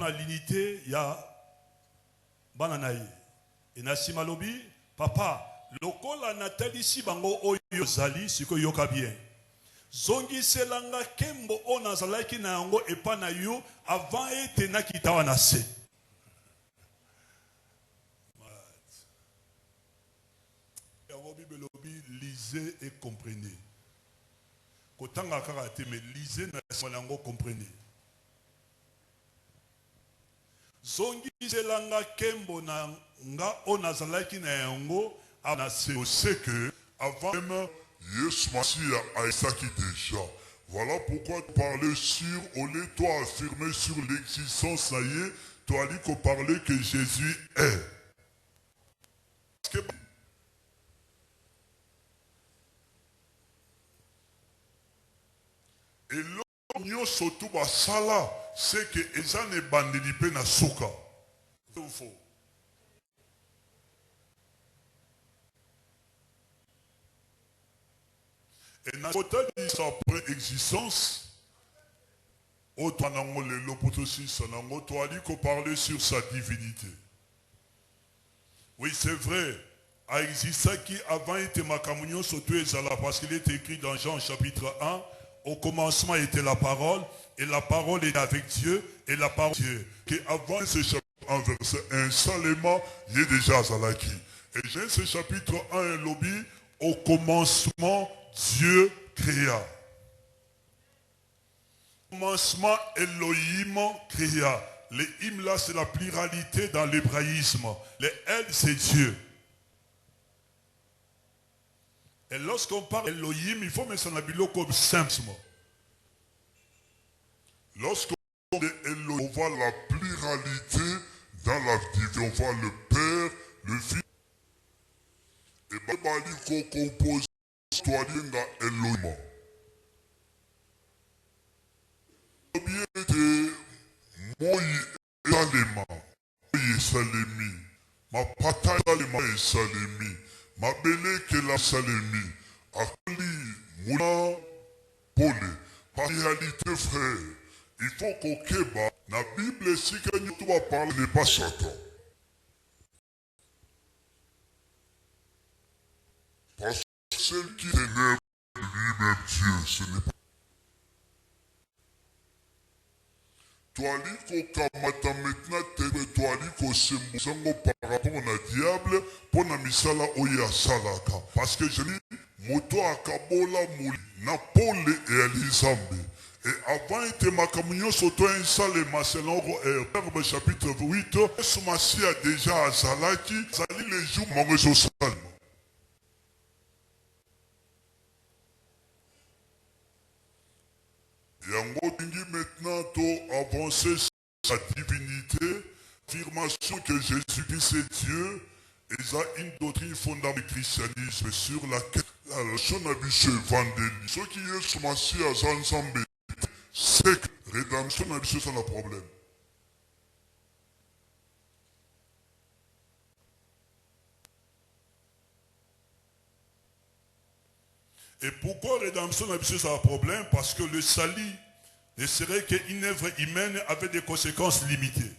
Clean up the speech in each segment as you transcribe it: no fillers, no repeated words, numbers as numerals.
pour l'unité, il y a Bananaï. Et Nassima Lobi, papa, lokola natali si bango oyo zali, siko yoka bien. Zongi selanga kembo o nazalaki na yango epa na yo avant ete na kitawa na se. Yango Bible Lobi, lisez et comprenez. Kotanga karate, mais lisez na yango comprenez. Zongi zelanga kembo na nga o nazalaki na yango anase. On sait que avant même Yesu Mashiach a été déjà. Voilà pourquoi parler sur, au lieu de toi affirmer sur l'existence, ça y est, toi dit qu'on parlait que Jésus est. Et l'union surtout basala, c'est que les gens ne bandent pas na souka. C'est faux. Et dans le sa pré-existence, autant dans le potosi, ça n'a pas dit qu'on parlait sur sa divinité. Oui, c'est vrai. A existé qui avant était Makamunyo surtout Ezala, parce qu'il est écrit dans Jean chapitre 1, au commencement était la parole, et la parole est avec Dieu, et la parole Dieu. Qui avant ce chapitre 1, verset 1, seulement, il est déjà Zalaki. Et Genèse chapitre 1, lobby, au commencement, Dieu créa. Au commencement, Elohim créa. Les hymnes là, c'est la pluralité dans l'hébraïsme. Les L, c'est Dieu. Et lorsqu'on parle Elohim, il faut mettre son habilo comme simplement. Lorsqu'on parle d'Elohim, on voit la pluralité dans la divinité. On voit le Père, le Fils. Et Babali qu'on compose l'histoire d'Elohim. Bien de Moïse Salema, Moïse Salemi, ma pata Salema et Salemi, ma belle Kela Salemi, Akali Mouna Pole. Par réalité, frère, il faut qu'au Kéba, la Bible, si quelqu'un doit parler, n'est pas Satan. Parce que celui qui ténèbre lui-même Dieu, ce n'est pas. Toali ko kamata maintenant tebe toali ko sembusango par rapport au diable pour na misala oya salaka parce que je dis moto akabola muli na pole et alizambe et avant était makamunyo soto un sale maselongo Verbe chapitre 8 Sumasi a déjà salaki sali les jours mangeso salma. Yango dingi maintenant to avancer sa divinité, affirmation que Jésus-Christ est Dieu, et ça une doctrine fondamentale du christianisme sur laquelle la son habitué vendeli. Ce qui est sommation à Zanzambé, c'est que rédemption habituée c'est le problème. Et pourquoi rédemption habituée c'est un problème? Parce que le salut ne serait qu'une œuvre humaine avec des conséquences limitées.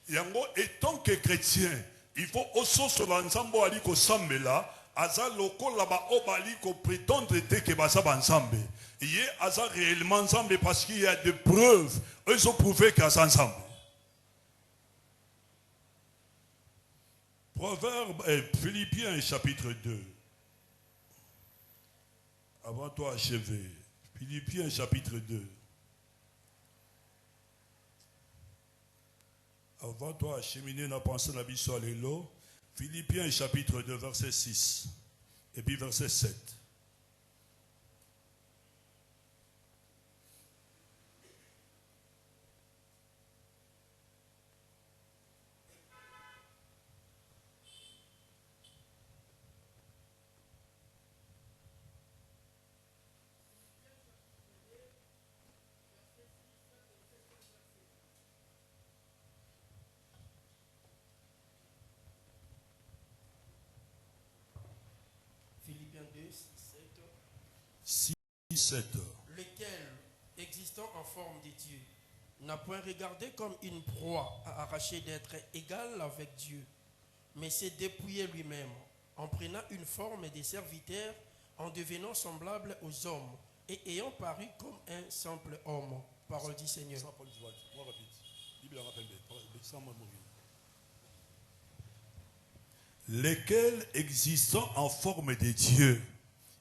Yango, étant que chrétien, il faut aussi sur l'ensemble aliko sambela, aza loko laba obaliko prétendre que basa ensemble. Il y a aza réellement ensemble parce qu'il y a des preuves, ils ont prouvé qu'aza ensemble. Proverbe, Philippiens chapitre 2. Avant toi achever. Philippiens chapitre 2. Avant toi acheminer la pensée de la vie sur les lots. Philippiens chapitre 2, verset 6. Et puis verset 7. Philippiens 2, 7. 6, 7. Lequel, existant en forme de Dieu, n'a point regardé comme une proie à arracher d'être égal avec Dieu, mais s'est dépouillé lui-même, en prenant une forme de serviteur, en devenant semblable aux hommes, et ayant paru comme un simple homme. Parole du Seigneur. Lesquels existant en forme de Dieu,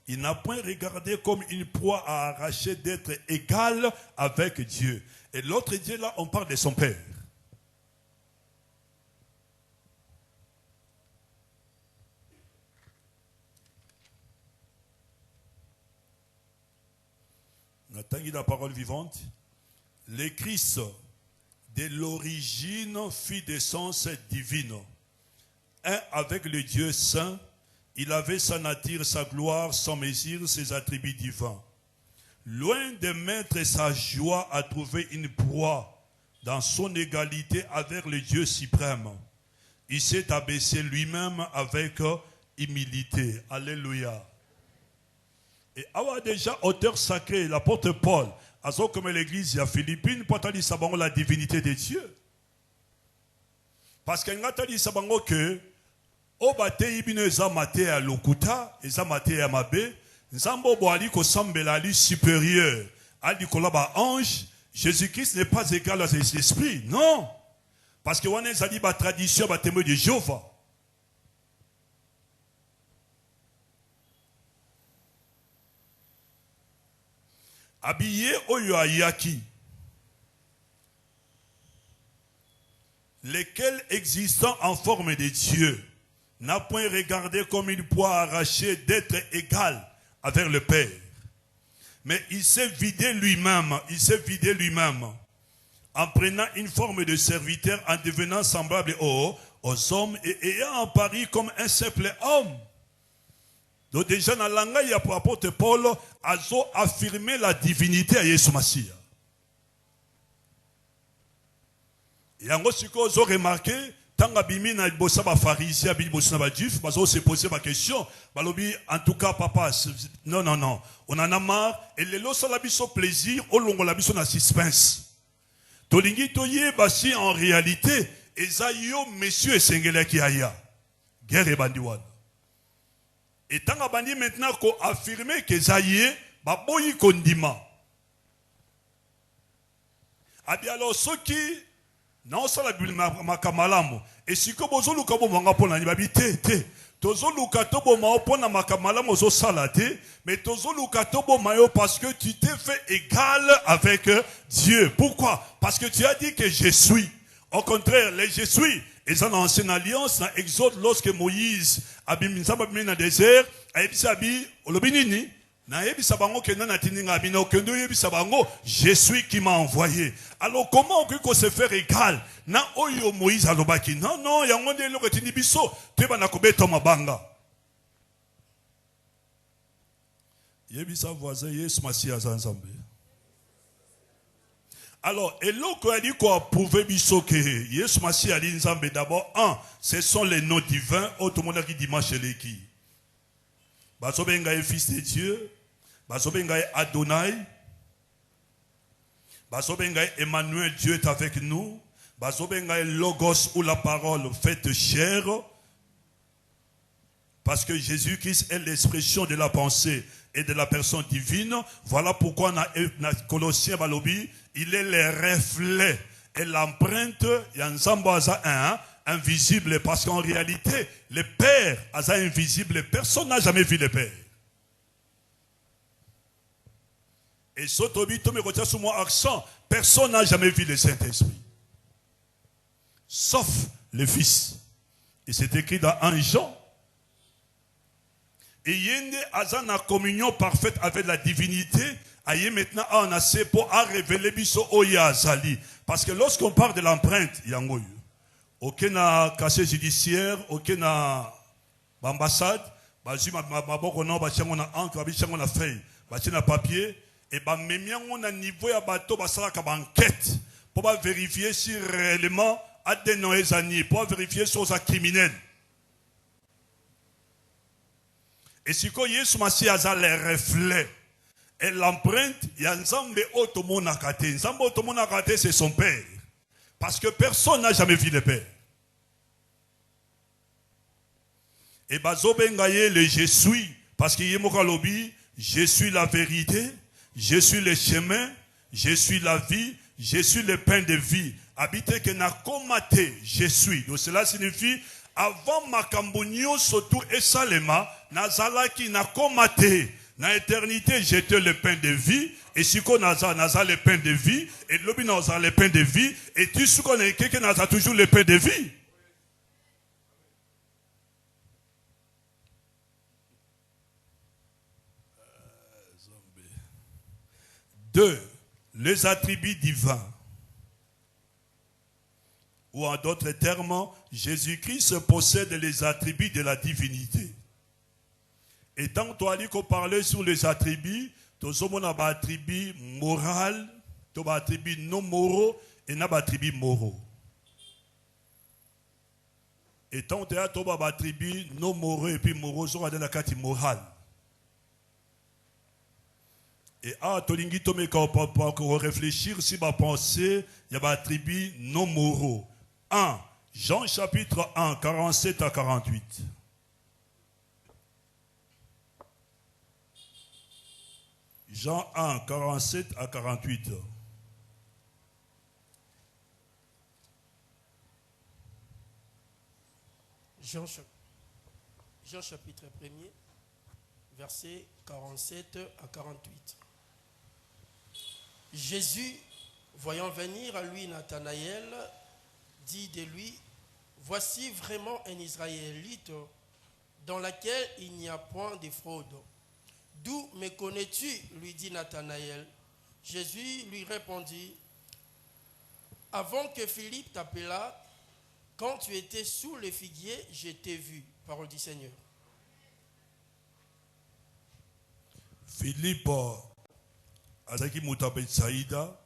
il n'a point regardé comme une proie à arracher d'être égal avec Dieu. Et l'autre Dieu là, on parle de son Père. On a tangué la parole vivante. Le Christ, de l'origine, fit d'essence divine. Un avec le Dieu saint, il avait sa nature, sa gloire, sans mesure, ses attributs divins. Loin de mettre sa joie à trouver une proie dans son égalité avec le Dieu suprême, il s'est abaissé lui-même avec humilité. Alléluia. Et avoir déjà auteur sacré, l'apôtre Paul, comme l'église à Philippines, pour dire la divinité de Dieu. Parce qu'il y a dit que Obate ibino eza mate ya lokuta, eza mate ya mabe, nzambo bo ali ko sambela ali supérieur, ali kolaba ange, Jésus-Christ n'est pas égal à ses esprits, non. Parce que on a dit ba tradition ba témoin de Jéhovah. Habillé oyo ayaki, lesquels existant en forme de Dieu, n'a point regardé comme une proie arrachée d'être égal avec le Père. Mais il s'est vidé lui-même, en prenant une forme de serviteur, en devenant semblable aux hommes et ayant apparu comme un simple homme. Donc déjà dans la langue, il y a pour l'apôtre Paul, a affirmé la divinité à Jésus Massia. Et en gros, ce que vous avez remarqué, tant que na bossa ba pharisien bi bossa ba juif bazo se poser ma question balobi en tout cas papa non on en a marre et les lots la biso plaisir au longo la biso na suspense tolingi toye basi en réalité ezayo monsieur esengela ki aya guerre bandiwan et tant que bandi maintenant ko affirmer que zaye ba boyi kondima abi alors ceux qui non, ça la Bible makamalamu. Et si que bozo luka bo manga pona ni babi te. Tozo luka tobo mao pona makamalamu zo salate, mais tozo luka tobo mayo parce que tu t'es fait égal avec Dieu. Pourquoi? Parce que tu as dit que je suis. Au contraire, les je suis. Et ça dans l'ancienne alliance, dans Exode, lorsque Moïse a mis dans le désert, a dit sabi olobinini. Je suis qui m'a envoyé. Alors comment on peut se faire égal? Na oyo Moïse alobaki. Non, yango nde loko tini biso. Teba na kobeto mabanga. Yebisa voisin Yesu Masia zanzambe. Alors, et l'autre a dit qu'on a prouvé biso que Yesu Masia ali nzambe d'abord ce sont les noms divins. Tout le monde qui dimanche les qui. Basobenga est fils de Dieu. Basobenga est Adonai. Basobenga est Emmanuel, Dieu est avec nous. Basobenga est Logos ou la parole faite chair. Parce que Jésus-Christ est l'expression de la pensée et de la personne divine. Voilà pourquoi dans Colossiens Balobi, il est le reflet et l'empreinte. Invisible, parce qu'en réalité, le Père est invisible. Personne n'a jamais vu le Père. Et Sotobi, tu me retiens sur mon accent, personne n'a jamais vu le Saint-Esprit. Sauf le Fils. Et c'est écrit dans 1 Jean. Et Yende a une communion parfaite avec la divinité. Aïe maintenant on a assez pour révéler biso oya azali. Parce que lorsqu'on parle de l'empreinte, yangoyu. Aucun casier judiciaire, aucun ambassade, bazi maboko non bachango na encre, bachango na feuille, bachango na papier et ba memiango na niveau ya bato basala ka enquête pour vérifier si réellement adeno ezani, pour vérifier si on criminel. Et si ko Yesu Masia a le reflet Et l'empreinte, il y a Nzambe Otomonakate. Nzambe Otomonakate, c'est son père. Parce que personne n'a jamais vu le père. Et Bazobengaye, le je suis. Parce qu'il y a Mokalobi, je suis la vérité, je suis le chemin, je suis la vie, je suis le pain de vie. Habité que na komate, je suis. Donc cela signifie, avant Makambonio surtout et Salema, Nazalaki na komate. Na éternité, j'étais le pain de vie. Et si qu'on a le pain de vie, et l'obi n'a le pain de vie, et tu sais qu'on est quelqu'un n'a toujours le pain de vie. Deux, les attributs divins. Ou en d'autres termes, Jésus-Christ possède les attributs de la divinité. Et tant qu'on parlait sur les attributs, tous on a des attributs moraux, des attributs non moraux et des attributs moraux. Et tant qu'on a des attributs non moraux et puis moraux, on a dans la carte morale. Et à Tolingi Tome, quand on réfléchir, si on penser, il y a des attributs non moraux. 1. Jean chapitre 1, 47 à 48. Jean 1, 47 à 48. Jean chapitre 1er, versets 47 à 48. Jésus, voyant venir à lui Nathanaël, dit de lui, voici vraiment un Israélite dans lequel il n'y a point de fraude. D'où me connais-tu, lui dit Nathanaël. Jésus lui répondit, avant que Philippe t'appelât, quand tu étais sous le figuier, je t'ai vu. Parole du Seigneur. Philippe, Azaki Moutapet Saïda,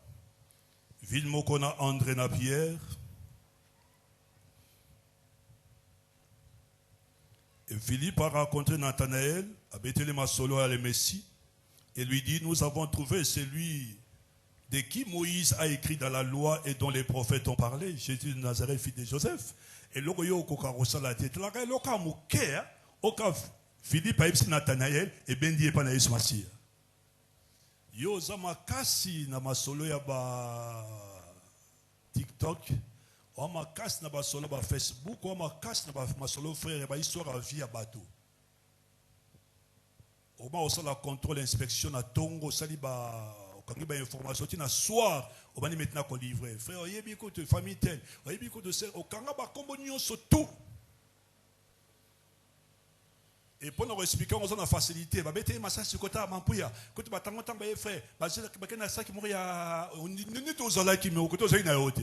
Vilmokona André Napierre, et Philippe a rencontré Nathanaël, a Bethléem Masolo à le Messie, et lui dit, nous avons trouvé celui de qui Moïse a écrit dans la loi et dont les prophètes ont parlé, Jésus de Nazareth, fils de Joseph. Et là, il y a la tête. Là, il y a Philippe a écrit Nathanaël et Bendi et Panaïs Massia. Yo zama kasi na masolo ya ba TikTok, o ma kasi na basolo ba Facebook, o ma kasi na ba masolo frère ba histoire à vie à bateau. O ma osala contrôle inspection na tongo sali ba kangi ba information tina soir o bani maintenant ko livrer. Frère, yebi ko te famille tel, yebi ko de ser o kanga ba kombo nyonso tout. Et pour nous expliquer, on a facilité. Bah, bête, ma sache, côté à Mampouya, côté batango tamba frère, bah, c'est que na ça qui mourir, on n'est pas aux alaki, mais au côté aux aïnaote.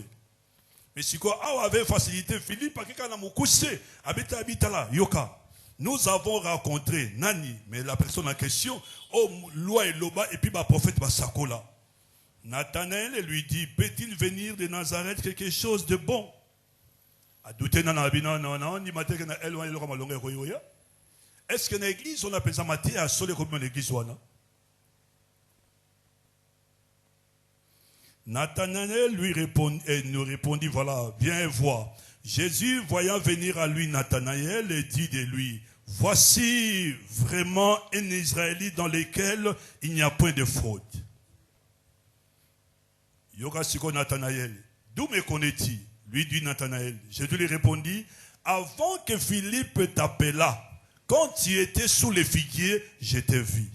Mais si quoi, ah, avait facilité, Philippe, parce qu'il a moukousé, habita là, yoka. Nous avons rencontré Nani, mais la personne en question, oh, loi et loba, et puis ma prophète Basakola. Nathanaël lui dit, peut-il venir de Nazareth quelque chose de bon? A douter non, ni matin que na elwa elora malonga koyoya. Est-ce que dans l'église, on appelle ça maté à soler comme l'église ou non? Nathanaël nous répondit, voilà, viens voir. Jésus, voyant venir à lui Nathanaël, dit de lui, voici vraiment un Israélite dans lequel il n'y a point de fraude. Yoga Siko Nathanaël, d'où me connais-tu? Lui dit Nathanaël. Jésus lui répondit, avant que Philippe t'appelât, quand tu étais sous les figuiers, je t'ai vu.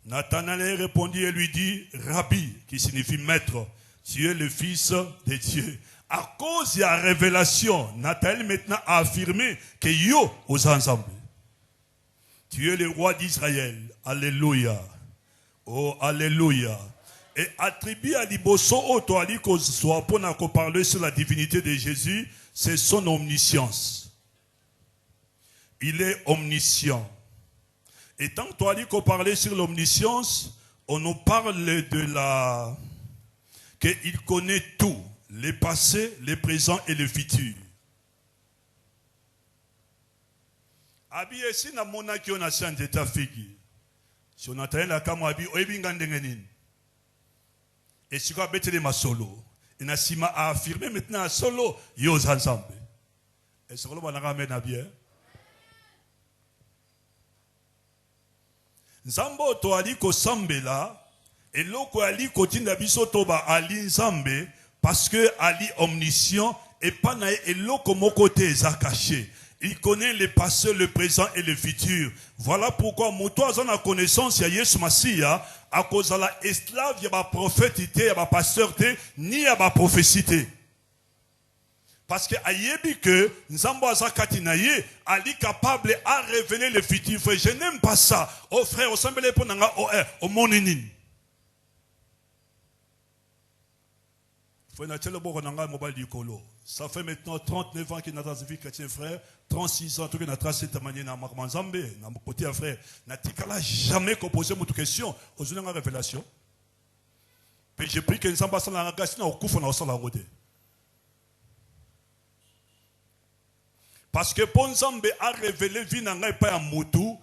Nathanaël répondit et lui dit, Rabbi, qui signifie maître, tu es le fils de Dieu. À cause de la révélation, Nathanaël maintenant a affirmé que yo aux ensemble. Tu es le roi d'Israël. Alléluia. Oh, alléluia. Et attribué à Liboso, Otoali, qu'on soit pour parler sur la divinité de Jésus, c'est son omniscience. Il est omniscient. Et tant qu'on parlait sur l'omniscience, on nous parle de qu'il connaît tout, le passé, le présent et le futur. Si on entend la kamwabi, oebinga ndengenin. Et si on a bêté les masolo, il a sima à affirmer maintenant solo, yos ensemble. Et ce que l'on a ramené à bien. Nzambo to ali ko sambela, et loko ali ko tinda biso toba ali nzambe, parce que ali omniscient, et pas na et loko mokote eza caché. Il connaît le passé, le présent et le futur. Voilà pourquoi moto a la connaissance ya Yesu Masia à cause de la esclave ya ba prophétité, ya ba passeurté, ni ya ba prophécité. Parce que ayebi que Nzambo azakati na ye ali capable à révéler le futur. Je n'aime pas ça. Oh frère, au semblé pour nanga au moninin. Ça fait maintenant 39 ans qu'il n'a pas vu chrétien frère, 36 ans qu'il n'a pas cette manière dans ma Zambé, dans mon côté frère, n'a jamais composé mon question aux une révélation. Puis j'ai pris que Nzamba sans la gâchina au coup on a la route. Parce que Ponzambe a révélé vie n'a pas un moutou.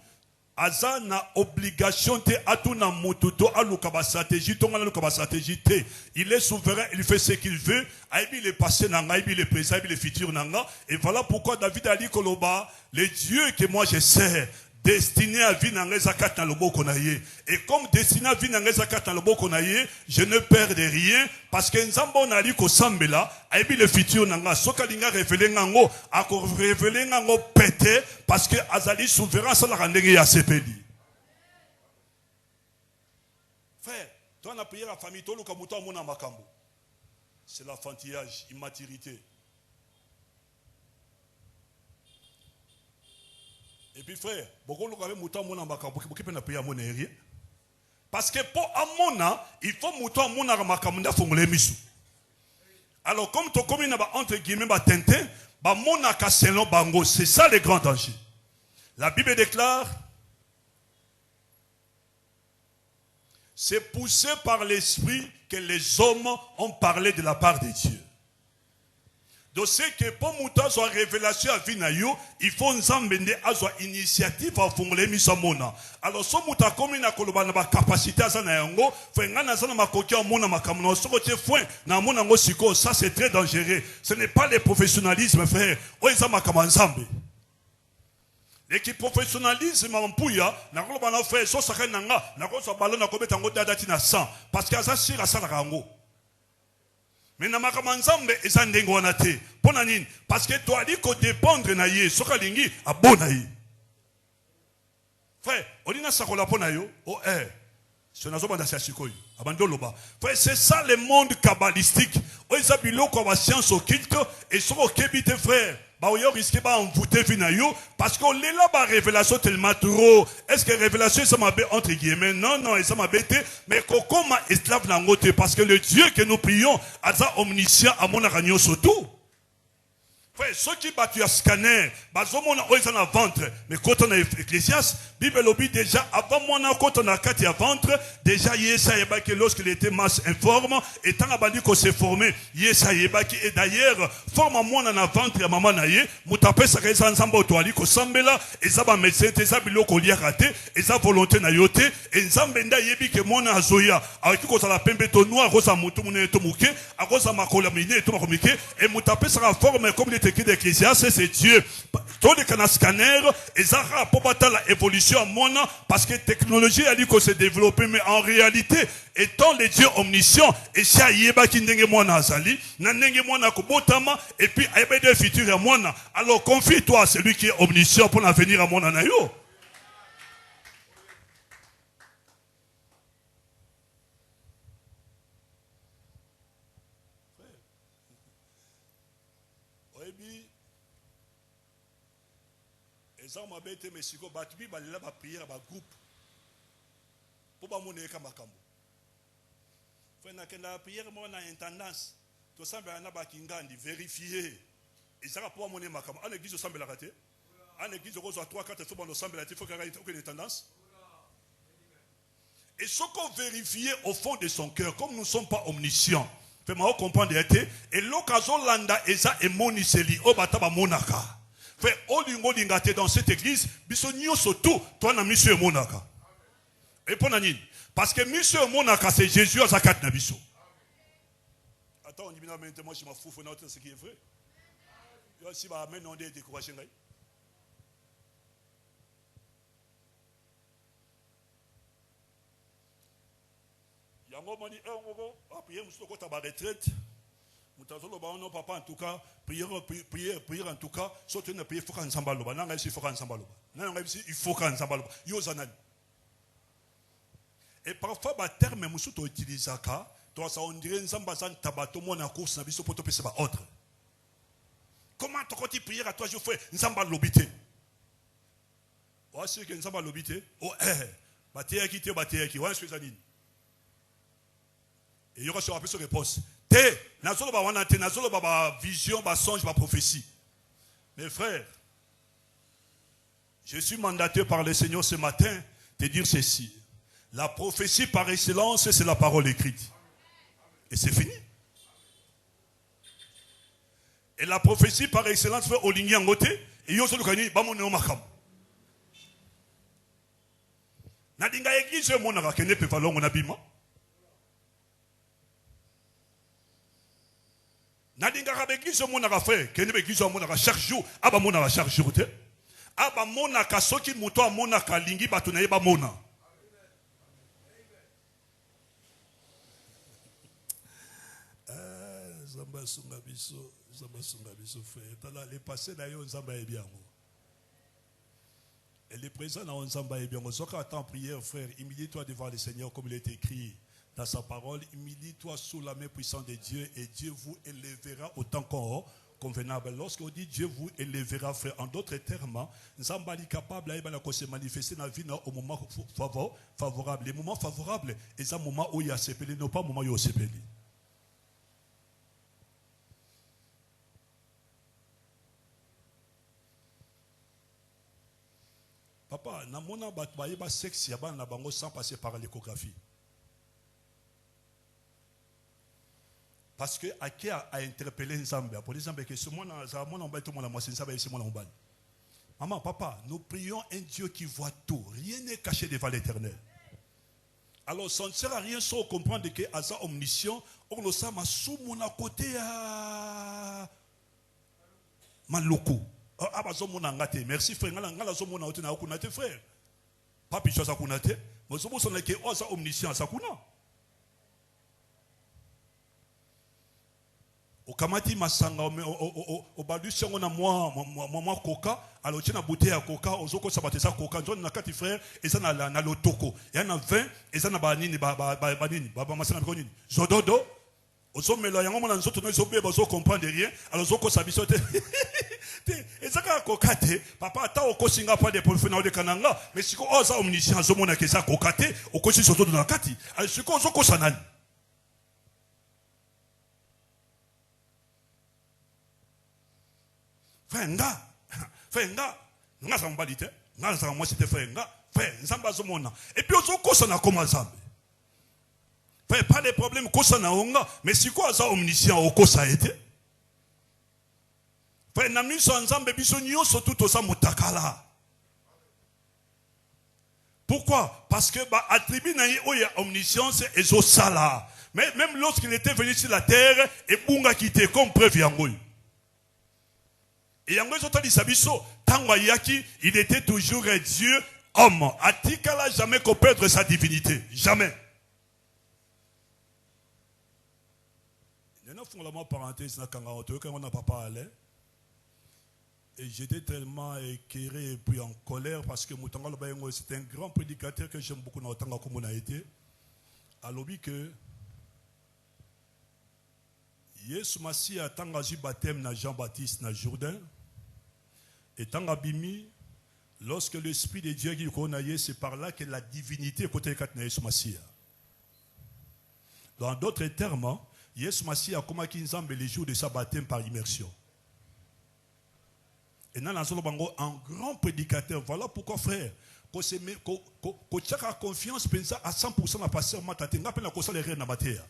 Aza na obligation te atuna mututo aluka ba stratégie tonga aluka ba stratégie te. Il est souverain, il fait ce qu'il veut. Aibi le passé nanga, aibi le présent, aibi le futur nanga. Et voilà pourquoi David a dit koloba, le Dieu que moi je sers, destiné à vivre dans les zakat dans le beau konaye. Et comme destiné à vivre dans les zakat dans le beau konaye, je ne perds de rien parce que nzambo na li ko sambela, aibi le futur nanga. Soka linga révélé ngango, ako révélé ngango pété parce que azali souverain ça la rendenge ya sepeli. Frère, toi na prière la famille to luka muto amona makambo. C'est l'enfantillage, immaturité. Et puis frère, parce que pour Amona, il faut mouton Amona Ramakamunda Fongole Misu. Alors comme tu commis entre guillemets Tintin, Mona Kasselon Bango, c'est ça le grand danger. La Bible déclare, c'est poussé par l'esprit que les hommes ont parlé de la part de Dieu. Donc c'est que pour mouta soit révélation à Vinayo, il faut nzambende à soit initiative à fongole misamona. Alors so mouta comme na koloba na ba capacité à sana yango, fenga na sana makoki a mona makamno soko te foin na mona ngo siko, ça c'est très dangereux. Ce n'est pas le professionnalisme frère. O eza makamanzambe. Et qui professionnalisme en pouya, na koloba na frère so saka nanga, na ko so balo na ko betango dadati na 100 parce que asa sira sala rango. Mais na makamanzambe eza ndengo wana te. Pona nini? Parce que toi ali ko dépendre na ye, soka lingi abona ye. Frère, olina sakola pona yo, oh si on a besoin d'assasikoy, abandoloba. Frère, c'est ça le monde kabbalistique. O eza biloko ba science occulte et soko kebite frère. Bah on risque pas envoûter finayo parce qu'on est là bas révélation tellement trop. Est-ce que révélation ça m'a bête entre guillemets? Non, ça m'a bêté. Mais comment esclave n'angote parce que le Dieu que nous prions a ça omniscient à mon aragnon surtout. Frère, ceux qui battent à scanner, bazo mon oise en ventre. Mais quand on a Ecclésiaste, Bible lobby déjà avant mon quand on a quatre à ventre, déjà Yesa Yebaki lorsqu'il était masse informe, et tant abandi qu'on s'est formé, Yesa Yebaki et d'ailleurs forme à mon en ventre à maman naïe, moutapé sa raison ensemble au toali ko sambela, et ça va médecin, et ça bilo ko raté, et ça volonté na yote, et zambenda yebi que mon azoya, avec quoi ça la pembe to noir, rosa moutou mouné to mouké, à rosa makola miné to makomike, et moutapé sera forme comme il était écrit d'Ecclésiaste, c'est Dieu. Tous les canaux scanner, et ça pour battre la évolution à mon parce que la technologie a dit qu'on s'est développé, mais en réalité, étant les dieux omniscients, et si Ayeba qui n'est pas nazali, n'engé moi kobotama, et puis Ayeba de futur à moi, alors confie-toi à celui qui est omniscient pour l'avenir à mon anayo. Ça m'a bêté, mais si vous battu, vous allez prier à un groupe. Pour pas monter comme makambo. Fait na prière, moi on a une tendance. Tout ça, ben on a bakingandi vérifier. Et ça va pour monter makambo. En église, on semble la rater. En église, on reçoit 3-4 fois, on semble la rater. Il faut qu'il y ait aucune tendance. Et ce qu'on vérifie au fond de son cœur, comme nous ne sommes pas omniscients, fait-moi comprendre et l'occasion landa eza et moniseli au bataba monaka. Fait olingo lingate dans cette église, bisonio soto, toi na monsieur monaka. Et pour nani? Parce que monsieur monaka c'est Jésus à sa carte nabiso. Attends, on dit maintenant moi je m'en fous, ce qui est vrai. Yo si ba amène on dit découragé ngai. Yango mani ngoko, prier muso ko ta ba retraite. Mutazolo ba on papa en tout cas, prier en tout cas, surtout ne prier faut kan sambaloba, nanga il faut kan sambaloba. Nanga il faut kan sambaloba. Yo zanani. Et parfois, le terme que tu utilises, on dirait que autre. Comment tu prier à toi, je fais Nzamba lobité. Voici que Nzamba lobité. Oh, batéaki, batéaki. Ouais, je suis Zanine. Et il y aura sur la réponse. Té, nazolo ba wana té, nazolo ba vision, ba songe, ba prophétie. Mes frères, je suis mandaté par le Seigneur ce matin de dire ceci. La prophétie par excellence, c'est la parole écrite. Et c'est fini. Et la prophétie par excellence, fait Olingi Angote, et Yoso Lukani, Bamone Omakam. Nadinga église, mon arakene peut valoir mon habillement. Nadinga rabe église, mon arafré, kene be église, mon ara chaque jour, aba mon ara chaque jour, te. Aba mon akasoki muto, mon akalingi, batunaye ba mona. Zamba sunga biso frère. Le passé d'ailleurs Zamba est bien. Et le présent dans Zamba est bien. Soka attend prière frère, humilie-toi devant le Seigneur comme il est écrit dans sa parole. Humilie-toi sous la main puissante de Dieu et Dieu vous élèvera autant convenable. Lorsqu'on dit Dieu vous élèvera frère, en d'autres termes, Zamba est capable de se manifester dans la vie au moment favorable. Les moments favorables, c'est un moment où il y a sepelé, non pas un moment où il y a sepelé. Papa, na mona batbaye ba sexe yaba na bango sans passer par l'échographie. Parce que Ake a interpellé Nzambe. Pour exemple, que ce monde a mon embête tout le monde moi c'est Nzambe c'est mon embête. Maman, papa, nous prions un Dieu qui voit tout. Rien n'est caché devant l'Éternel. Alors, ça ne sert à rien sans comprendre que Asa omniscient, on le sait, ma sous mon à côté à Maloko. Merci frère. Frère. Pas picha sakunate. Mais ce que c'est que Asa omniscient sakuna. Okamati masanga o balu shango na moi coca alors tu na bouteille à coca ozoko sabatesa coca nzo na kati frère et ça na lotoko ya na 20 et ça na banini banini baba masanga konini zododo ozomela yango mona nzoto no zobe bazo comprendre rien alors zoko sabiso te et ça ka coca te papa ata okosinga pas de professionnels de kananga mais siko oza omniscient zomona ke ça coca te okosi zododo na kati alors siko ozoko sanani. Frère, nga sambalite, nga sa moi c'était frère, frère, nzamba zomona. Et puis ozo kosa na koma zambe. Frère, pas de problème kosa na onga, mais si quoi ça omniscient o kosa été. Frère, na miso nzambe biso nyonso tout osa mutakala. Pourquoi? Parce que ba attribut na ye oya omniscience ezo sala. Mais même lorsqu'il était venu sur la terre, et bunga quitté comme preuve yangoy. Et il était toujours Dieu, homme. Atikala jamais qu'on perdre sa divinité. Jamais. Et j'étais tellement éclairé et puis en colère parce que c'était un grand prédicateur que j'aime beaucoup dans le temps comme on a été. Alors que Yesu Massi a tangaji baptême na Jean-Baptiste na Jourdain. Et tant abimi, lorsque l'Esprit de Dieu qui connaît, c'est par là que la divinité côté de Yesu Massi. Dans d'autres termes, Yesu Massi a comme Kinzambe les jours de sa baptême par immersion. Et dans bango un grand prédicateur. Voilà pourquoi frère, qu'on a confiance à 100% dans pasteur Matatenga peine la cosa les reines na batea.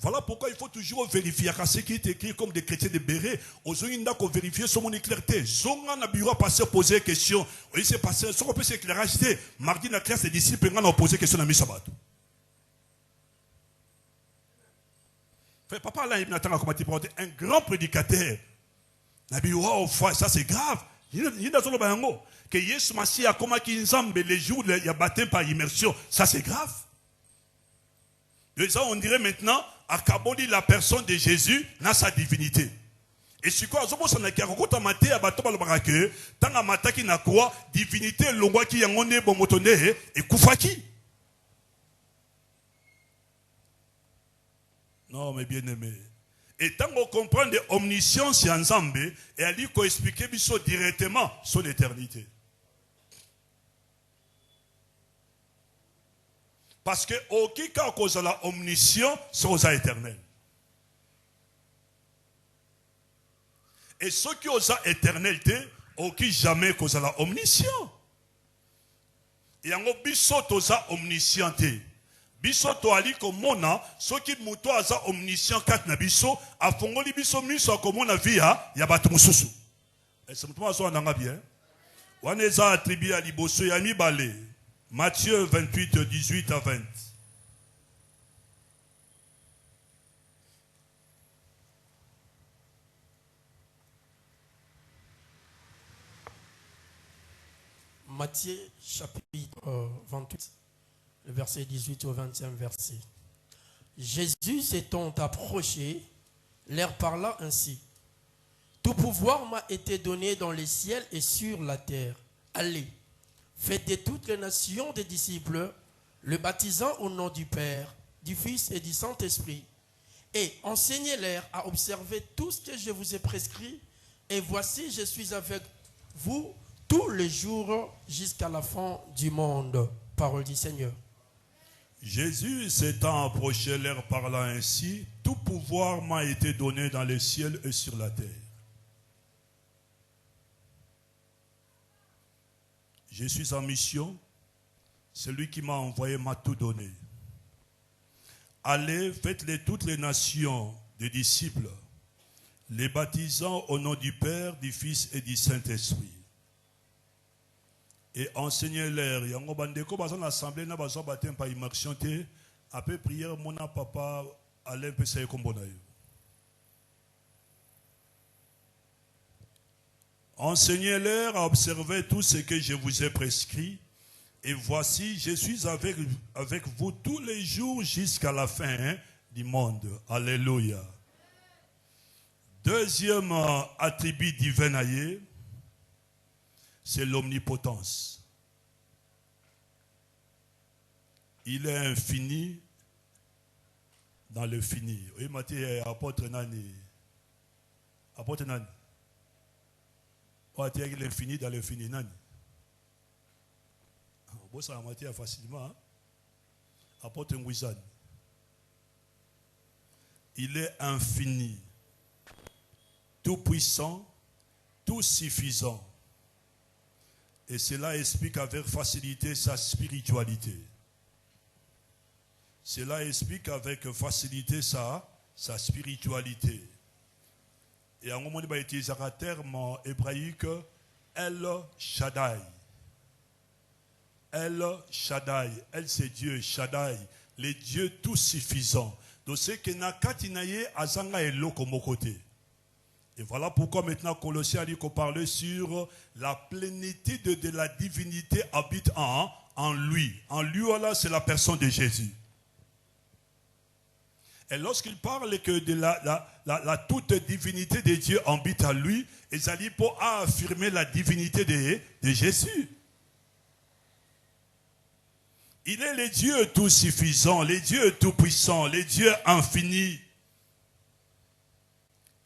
Voilà pourquoi il faut toujours vérifier ce qui est écrit comme des chrétiens de Béret. Aux gens qui vérifier sur mon clarté. Zonga na bureau passer poser question. Oui, c'est passé. Ce qu'on peut s'éclairer. Mardi la classe des disciples on a posé question à mi sabbat. Papa là il attend comme un grand prédicateur. Na bureau ça c'est grave. Il y a dans le que Yesu Massi a comme qui nzambe les jours il y a baptême par immersion. Ça c'est grave. Et ça on dirait maintenant Akabodi la personne de Jésus dans sa divinité. Et si quoi, on a dit que maté à bateau balbarake, tant à mataki na quoi, divinité longwa qui yangone bomotone et koufaki. Non mais bien aimé. Et tant qu'on comprend l'omniscience en Zambé, et elle dit qu'on explique directement son éternité. Parce que aucun cas cause la omniscience, c'est aux éternel. Et ceux qui ont éternalité, aucun jamais cause la omniscience. Et en biso toza omniscienté. Biso to ali komona, ceux qui muto aza omniscient kat na biso, a fongoli biso miso komona via ya batu mususu. Et c'est muto azo ananga bien. Waneza attribué à liboso ya mibale. Matthieu 28, 18 à 20. Matthieu chapitre 28, le verset 18 au 20e verset. Jésus s'étant approché, leur parla ainsi. Tout pouvoir m'a été donné dans les ciels et sur la terre. Allez. Faites de toutes les nations des disciples, le baptisant au nom du Père, du Fils et du Saint-Esprit, et enseignez-leur à observer tout ce que je vous ai prescrit, et voici, je suis avec vous tous les jours jusqu'à la fin du monde. Parole du Seigneur. Jésus s'étant approché, leur parlant ainsi, tout pouvoir m'a été donné dans les ciels et sur la terre. Je suis en mission. Celui qui m'a envoyé m'a tout donné. Allez, faites-les toutes les nations des disciples, les baptisant au nom du Père, du Fils et du Saint-Esprit. Et enseignez-leur. Yango bandeko baza na assemblée na baza baptême par immersion te. Après prière mona papa Alain pesa kombo na yo. Enseignez-leur à observer tout ce que je vous ai prescrit. Et voici, je suis avec vous tous les jours jusqu'à la fin du monde. Alléluia. Deuxième attribut divin, c'est l'omnipotence. Il est infini dans le fini. Oui, Matthieu, apôtre Nani. Apôtre Nani. Il est infini dans le fini. Nani. Ça a matière facilement. Apôtre Ngouizan. Il est infini, tout puissant, tout suffisant. Et cela explique avec facilité sa spiritualité. Cela explique avec facilité sa spiritualité. Et à un moment, il va utiliser un terme hébraïque, El Shaddai. El Shaddai, El c'est Dieu, Shaddai, les dieux tout suffisants. Donc c'est que Nakatinaye Azanga et Lokomokote. Et voilà pourquoi maintenant Colossiens dit qu'on parlait sur la plénitude de la divinité habite en lui. En lui, voilà, c'est la personne de Jésus. Et lorsqu'il parle que de la toute divinité de Dieu habite en lui, ils allaient pour affirmer la divinité de Jésus. Il est le Dieu tout suffisant, le Dieu tout puissant, le Dieu infini.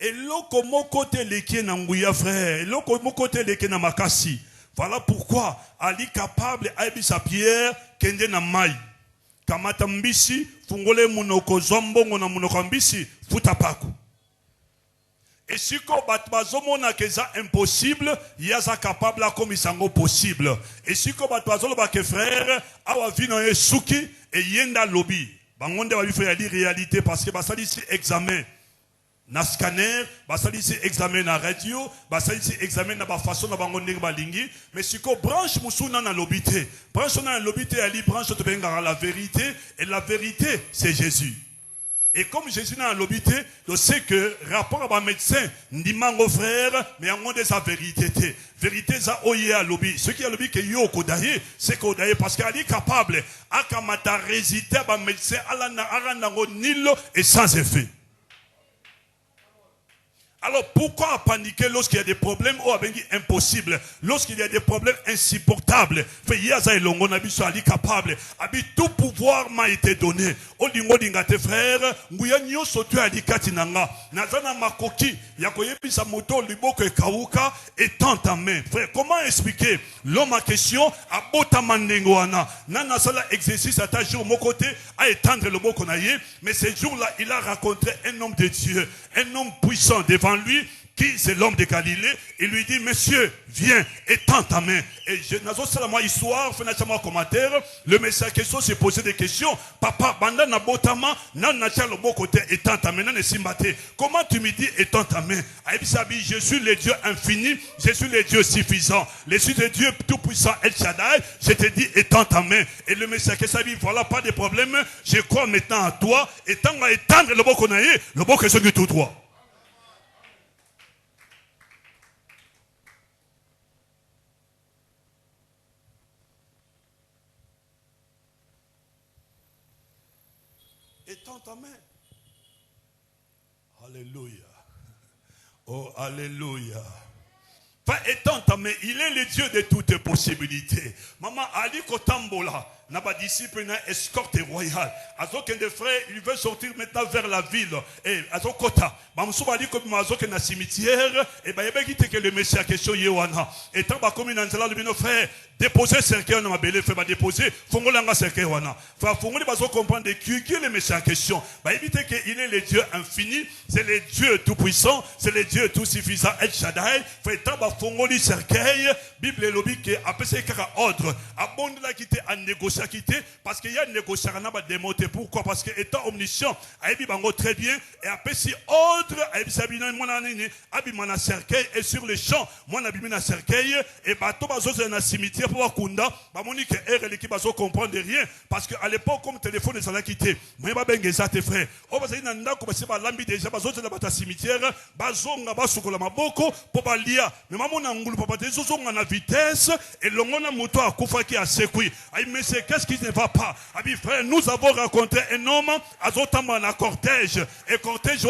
Et l'okomo côté leki na nguya frère, l'okomo côté leki na makasi. Voilà pourquoi Ali capable aibisa Pierre kende na mai. Kamata mbisi fungole munoko zombongo na munoko mbisi futapako. Et si ko batbazomona que ça impossible, yaza capable comme isango possible. Et si ko batbazolo ba que frère awa vino yesuki et yenda lobi. bangonde ba bifo ya di réalité parce que basali ici examen na scanner, basali ici examen na radio, basali ici examen na ba façon na bangonde ba lingi, mais siko branche musuna na lobité. Branche na lobité ali branche to benga la vérité et la vérité c'est Jésus. Et comme Jésus n'a l'obité, je sais que rapport à un médecin, ndimango frère, mais en de sa vérité. Vérité ça oye à lobby. Ce qui a lobby que yo kodaye, c'est kodaye parce qu'elle est capable à kamata résister à un médecin à la nilo et sans effet. Alors pourquoi paniquer lorsqu'il y a des problèmes ou impossibles, lorsqu'il y a des problèmes insupportables? Capable, tout pouvoir m'a été donné. Olingo dingate frère, nguya nyoso tu alikati nanga. Nazana makoki, yakoyebisa moto liboko e kauka étant ta main. Frère, comment expliquer l'homme en question à bota mandengoana? Nana sala exercice à ta jour mon côté à étendre le mot qu'on a eu, mais ce jour-là, il a rencontré un homme de Dieu, un homme puissant devant lui, qui c'est l'homme de Galilée. Il lui dit, monsieur, viens, étends ta main. Et je n'ai pas histoire, fais un commentaire. Le message question s'est posé des questions. Papa, banda na botama, nan na tia le bon côté, étends ta main, nan simbate. Comment tu me dis, étends ta main? Je suis le Dieu infini, je suis le Dieu suffisant. Je suis le Dieu tout-puissant, El Shaddai. Je te dis, étends ta main. Et le message que ça dit, voilà, pas de problème. Je crois maintenant à toi. Étendre le bon qu'on a eu, le bon que c'est tout droit. Étends ta main. Alléluia. Oh, alléluia. Enfin, étends ta main. Il est le Dieu de toutes possibilités. Maman, Ali Kotambola, n'a pas disciple, n'a escorte royale. Azoken des frères, il veut sortir maintenant vers la ville. Et Azokota, Mamsou Ali comme Azoken na cimetière, et bah, il y a que le Messie à question Yewana. Et tant que comme il a nos frères, déposer cercueil dans ma belle fait, déposer, Fongolanga cercueil wana. Enfin, Fongoli bazo comprendre de qui est le Messie à question. Bah, éviter qu'il est le Dieu infini, c'est le Dieu tout puissant, c'est le Dieu tout suffisant, El Shaddai. Fait tant que Fongoli cercueil, Bible lobby qui a appelé ça ordre. Abonde la quitter à négocier à quitter, parce qu'il y a une négociation à démonter. Pourquoi? Parce que étant omniscient, Aïbi Bango très bien, et après si ordre, Aïbi Sabina, mon année, Abimana cercueil, et sur les champs, mon Abimana cercueil, et bateau bazo dans un cimetière pour Wakunda, Bamoni que R l'équipe bazo comprendre rien, parce qu'à l'époque, comme téléphone, ça l'a quitté. Moi, je vais benga tes frères. Oh, parce que nanda, comme c'est pas l'ambi déjà, bazo dans la cimetière, bazo nga baso kola maboko, pour balia. Mais maman n'a ngulu, papa, des zozo nga na vitesse, et l'ongona moto a koufa qui a sécoui. Aïe, mais c'est qu'est-ce qui ne va pas? Abi frère, nous avons rencontré un homme, Azotama na cortège. Et cortège,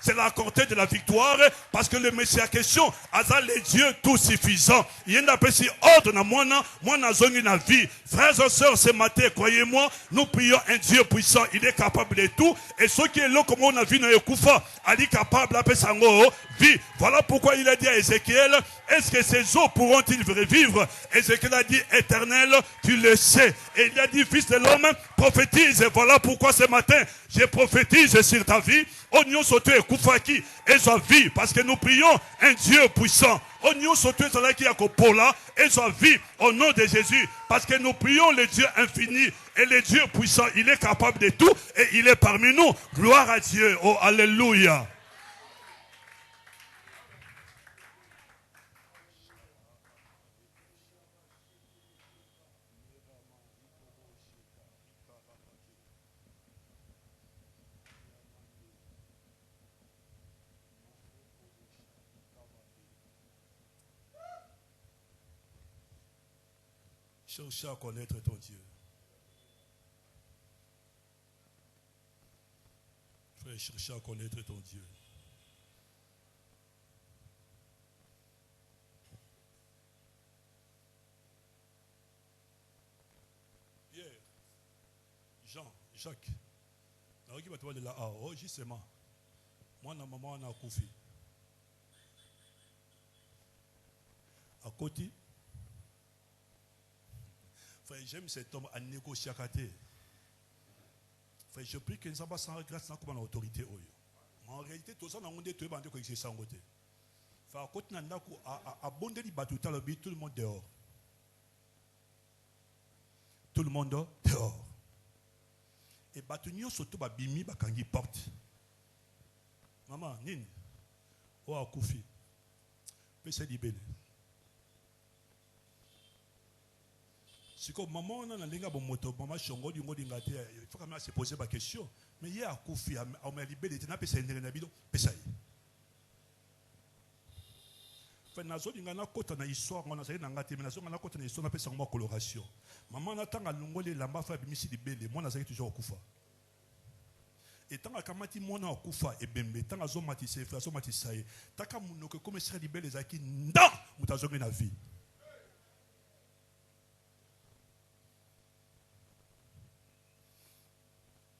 c'est la cortège de la victoire, parce que le Messie à question, Aza les dieux tout suffisants. Il y a un si ordre na moi na zone na vie. Frères et sœurs, ce matin, croyez-moi, nous prions un Dieu puissant, il est capable de tout. Et ce qui est là, comme on a vu dans le Koufa, il est capable d'appeler sango vie. Voilà pourquoi il a dit à Ézéchiel, est-ce que ces eaux pourront-ils revivre? Ézéchiel a dit, éternel, tu le sais. Et il a dit, fils de l'homme, prophétise. Et voilà pourquoi ce matin, je prophétise sur ta vie. Oignon sauté et koufaki et sa vie. Parce que nous prions un Dieu puissant. Oignon sauté et sa qui a kopola et sa vie au nom de Jésus. Parce que nous prions le Dieu infini et le Dieu puissant. Il est capable de tout et il est parmi nous. Gloire à Dieu. Oh, alléluia. Cherchez à connaître ton Dieu. Frère, cherchez à connaître ton Dieu. Pierre, Jean, Jacques, oh, justement, moi, ma maman, on a Koufi. À côté, j'aime cet homme à négocier. Je prie que nous n'avons pas sans grâce comme en autorité. En réalité, tout ça, nous avons dit que nous avons dit que sans côté. À côté, nous avons dit que tout le monde dehors. Tout le monde dehors. Et batunyo soto ba bimi ba kangi porte. Maman, nini? O akufi. Pese libele. Si comme maman on a linga bon moto, maman chongo di ngodi ngate, il faut quand même se poser la question. Mais hier akufi a me libele tena pese ndere na bido, pesa yi. Fait nazo linga na kota na histoire on a ça na ngate, mais nazo na kota na histoire na pesa ngoma coloration. Maman na tanga longole lamba fa bimisi libele, moi na ça toujours akufa. Et tant que kamati mona okufa ebembe tant azo matise frère azo matisaye taka munoko comme sera libele zaki nda mutazonge na vie.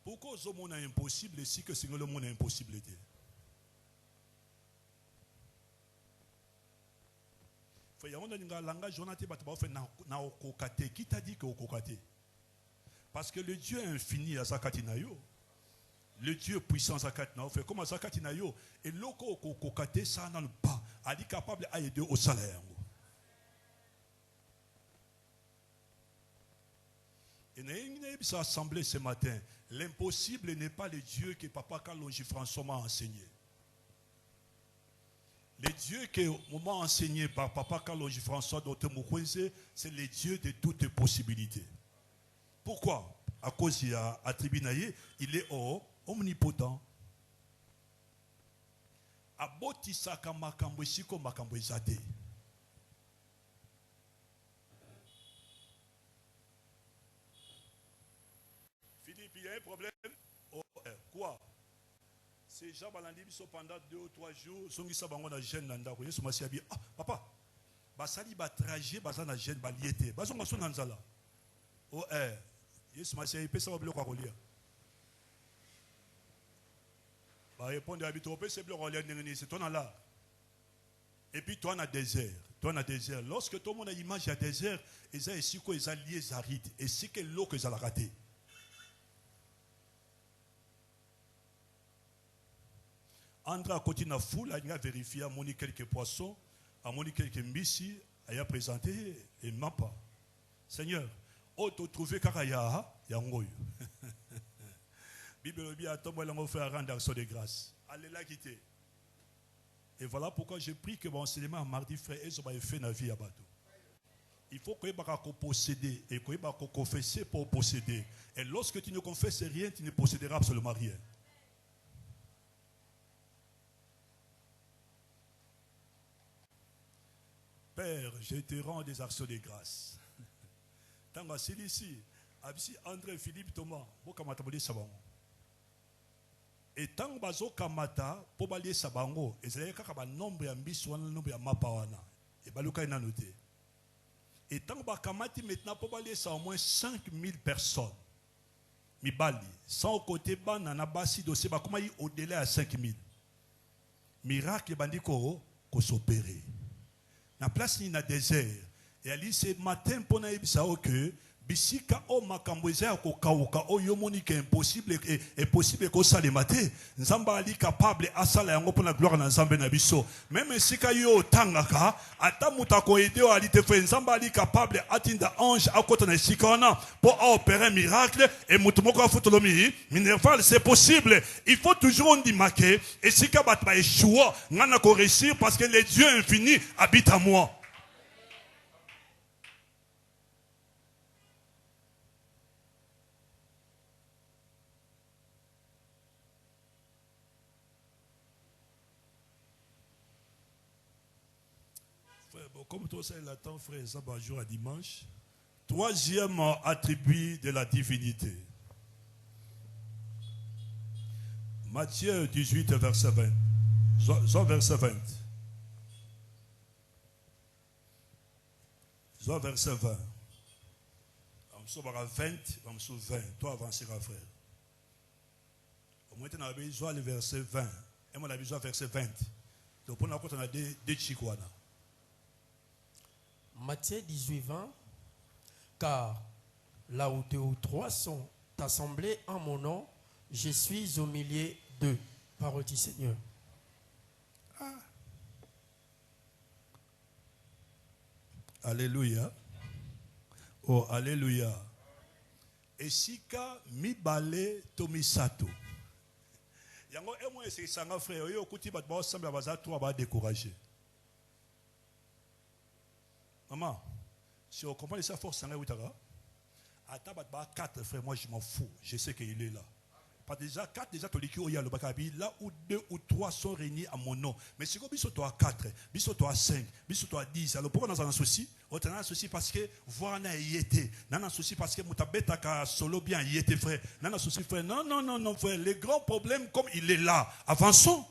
Pourquoi ce monde est impossible si que c'est le monde est impossibilité? Fait on a un langage on a été battu fait na okokate qui t'a dit que okokate? Parce que le Dieu infini à zakati na yo. Le Dieu puissant zakati na fait comme zakati na yo et loko okokate ça n'a pas ali capable à aider au salaire. Et nous sommes assemblés ce matin. L'impossible n'est pas le Dieu que Papa Kalonji François m'a enseigné. Le Dieu que m'a enseigné par Papa Kalonji François Dr Mukwenze, c'est le Dieu de toutes possibilités. Pourquoi? À cause il y a Tribinaye, il est omnipotent. Abotisaka makambo siko makambo ezate. Il y a un problème. Oh, quoi? Ces gens sont pendant 2 ou 3 jours. Ils sont dans la gêne. Ils sont dit, ah, papa, basali ba trajet, basali na gêne, ba liété. Basali sont dans la. Oh, ils sont dit, ils sont bloqués à lire. Bah, répondre à l'habitude, c'est bloqué à lire. C'est toi là. Et puis toi, on a désert. Toi, on a désert. Lorsque tout le monde a l'image du désert, ils ont ici qu'ils ont lié arides. Et c'est que l'eau qu'ils ont raté. André à côté de la foule, il a vérifié, a moni quelques poissons, a moni quelques mbisi, il a présenté et m'a pas. Seigneur, auto trouvé Karaya, Yangoy. Bible dit à toi, moi, on fait un rang d'action de grâce. Allez la quitter. Et voilà pourquoi j'ai pris que mon enseignement mardi frère, et ça va fait la vie à bateau. Il faut que tu posséder et que tu confesser pour posséder. Et lorsque tu ne confesses rien, tu ne posséderas absolument rien. Père, je te rends des actions de grâce. Tant que c'est ici, André, Philippe, Thomas, vous kamata boli sabango. Et tant que bazo kamata pour bali sabango, et c'est là que nombre ambitieux, nombre mapawana, et baluka ina noté. Et tant que kamati maintenant pour bali ça au moins 5000 personnes. Mi bali, sans côté banana basi dossier ba comment y au-delà à 5000. Miracle bandiko ko s'opérer. Na place ni na désert et ali ce matin pour na ibisa que bisika o makamboza ko kauka o yomoni que impossible et possible ko salemate nzamba ali capable asala yango pour la gloire na nzambe na biso même sika yo tangaka ata muta ko aider ali te fait nzamba ali capable atinda ange akota na sika ona pour opérer un miracle et mutu moko afutolomi minerval c'est possible. Il faut toujours on dit marquer et sika bat ba échouer ngana ko réussir parce que le Dieu infini habite en moi. Comme toi, c'est le temps, frère, ça va jour à dimanche. Troisième attribut de la divinité. Matthieu 18, verset 20. Verset 20. Verset 20. On se va à 20, on se 20. Toi, avanceras, frère. Au moins, on a besoin du verset 20. Et on a besoin du verset 20. Donc, on a des chikwana. Matthieu 18, 20, car là où 2 ou 3 sont assemblés en mon nom, je suis au milieu d'eux. Parole du Seigneur. Ah. Alléluia. Oh, alléluia. esika mibale to misato. Yango emo ese sanga frère yo kuti bat ba semble baza toi ba décourager. Maman, si on comprend sa force sanga utaka, ata bat ba 4 frères, moi je m'en fous, je sais qu'il est là. Pas déjà 4 déjà toliki oya le bakabi là où 2 ou 3 sont réunis à mon nom. Mais si biso toi 4, biso toi 5, biso toi 10. Alors pourquoi dans un souci? On a un souci parce que voir na yété. Nan un souci parce que mutabeta ka solo bien yété frère. Nan un souci frère. Non frère, les grands problèmes comme il est là. Avançons.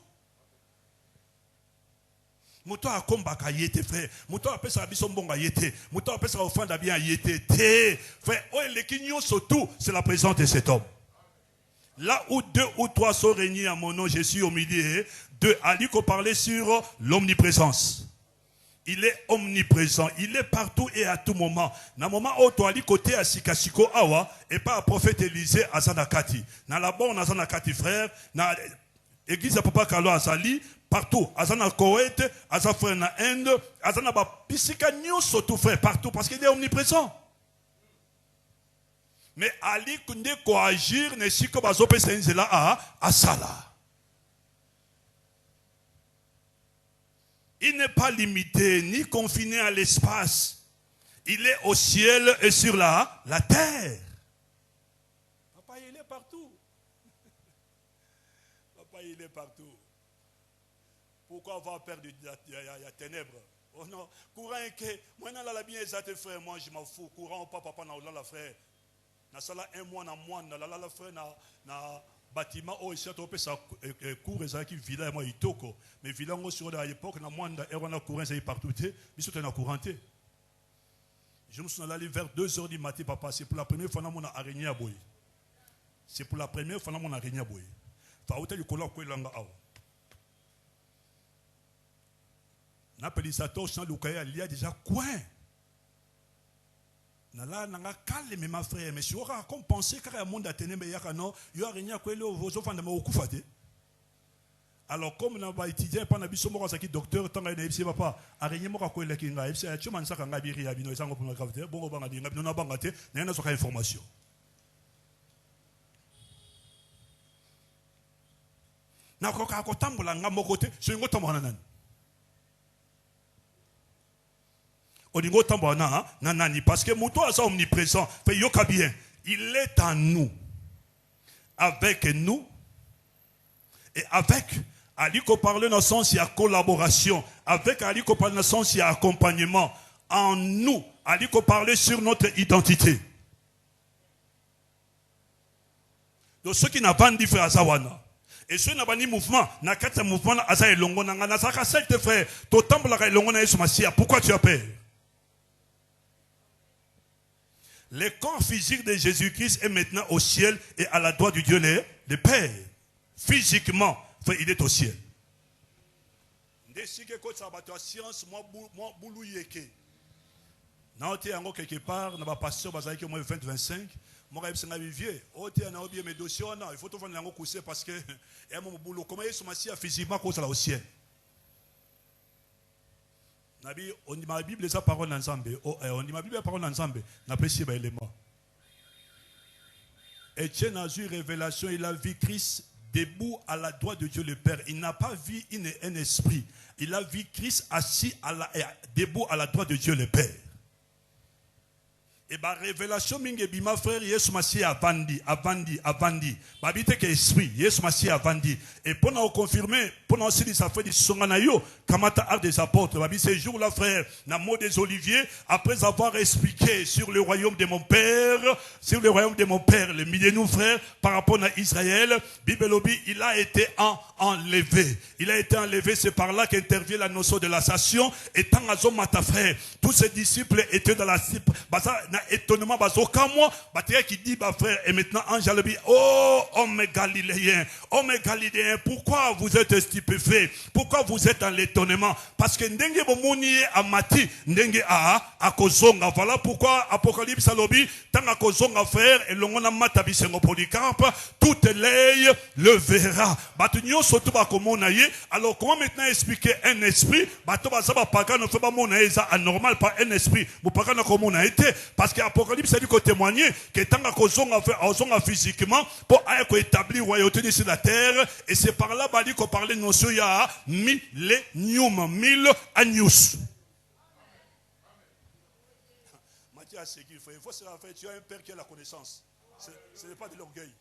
Muto a komba ka yété frère. Muto a pesa biso mbonga yété. Muto a pesa offrande bien yété. Frère, oh les kignons surtout, c'est la présence de cet homme. Là où 2 ou 3 sont réunis à mon nom, je suis au milieu. 2, Ali qu'on parlait sur l'omniprésence. Il est omniprésent, il est partout et à tout moment. Na moment où tu ali côté à Sikasiko awa et pas à prophète Élisée à Zanakati. Na là-bas on a Zanakati frère, na église à Papa Kalo Azali partout. Azana Koweït, Azafre na Inde, Azana ba pisika nyonso tout frère partout parce qu'il est omniprésent. Mais Ali kunde ko agir ne siko bazope senzela à Sala. Il n'est pas limité ni confiné à l'espace. Il est au ciel et sur la terre. Papa, il est partout. Papa, il est partout. Pourquoi avoir peur de la ténèbres? Oh non, courant que moi na la bien exact frère, moi je m'en fous. Courant pas papa na la frère. Na sala un mois na la frère na bâtiment oh ici tu peux ça cour ça qui villa moi itoko mais villa ngo sur à l'époque na mwanda et on a courant ça partout té biso na couranté. Je me suis allé vers 2h du matin papa, c'est pour la première fois na mon araignée à boy. C'est pour la première fois na mon araignée à boy. Fa hôtel ko la ko langa aw. Na pelisato sans lukaya il y a déjà coin. Nala nanga calme ma frère mais si on a comme penser car le monde a tenu mais yaka non yo araignée ko le vozo fanda ma okufate. Alors comme na ba étudier pendant biso moko saki docteur tanga na ipsi papa araignée moko ko le kinga ipsi a chuma nsaka ngabiri ya bino sango pour ma gravité bongo banga dinga bino na banga te na na soka information. Na ko ka ko tambola ngamo kote so ngo tambola nan. Oningo tambola na nani parce que muto asa omniprésent fait yoka bien il est en nous avec nous et avec Aliko parle dans le sens il y a collaboration avec Aliko parle dans le sens il y a accompagnement en nous Aliko parle sur notre identité. Donc ceux qui n'ont pas dit frère Azawana et ceux qui n'ont pas dit mouvement n'a qu'à ce mouvement asa elongo na ngana saka sept frère to tambola ka elongo na Yesu Masia pourquoi tu as peur? Le corps physique de Jésus-Christ est maintenant au ciel et à la droite du Dieu le Père. Physiquement, il est au ciel. Quelque part, dans pasteur qui moins 20-25, moi je suis vieux. Il faut tout faire coucher parce que comment est physiquement au ciel. On dit ma Bible, les paroles ensemble. On dit ma Bible, les paroles ensemble. N'apprécie pas l'élément. Étienne a eu révélation, il a vu Christ debout à la droite de Dieu le Père. Il n'a pas vu un esprit. Il a vu Christ assis debout à la droite de Dieu le Père. Et bah révélation mingi bima frère Yesu Masi avandi. Babite que esprit Yesu Masi avandi. Et pour nous confirmer, pour nous aussi ça fait du songanayo kamata art des apôtres. Babi ces jours là frère, na mot des oliviers après avoir expliqué sur le royaume de mon père, le milieu nous frère par rapport à Israël, Bibelobi il a été enlevé. Il a été enlevé, c'est par là qu'intervient la notion de la station et tant azomata frère, tous ses disciples étaient dans la étonnement bazokamwa batia qui dit bah frère et maintenant ange alobi oh homme galiléen pourquoi vous êtes stupéfait, pourquoi vous êtes en l'étonnement parce que ndenge bomoni amati ndenge a kozonga. Voilà pourquoi Apocalypse alobi tanga kozonga frère et longona mata bisengo Polycarpe toute l'œil le verra batu nyonso to ba komona ye. Alors comment maintenant expliquer un esprit bato bazaba paka no fait ba mona eza anormal par un esprit bu paka na komona été parce Parce que l'Apocalypse, c'est lui qui témoigner que tant qu'on physiquement, pour établir la royauté sur la terre, et c'est par là qu'on parle de notion, il y a millénium, 1000 agnus. Mathias, c'est qu'il faut. Il faut se faire. Tu as un père qui a la connaissance. Ce n'est pas de l'orgueil.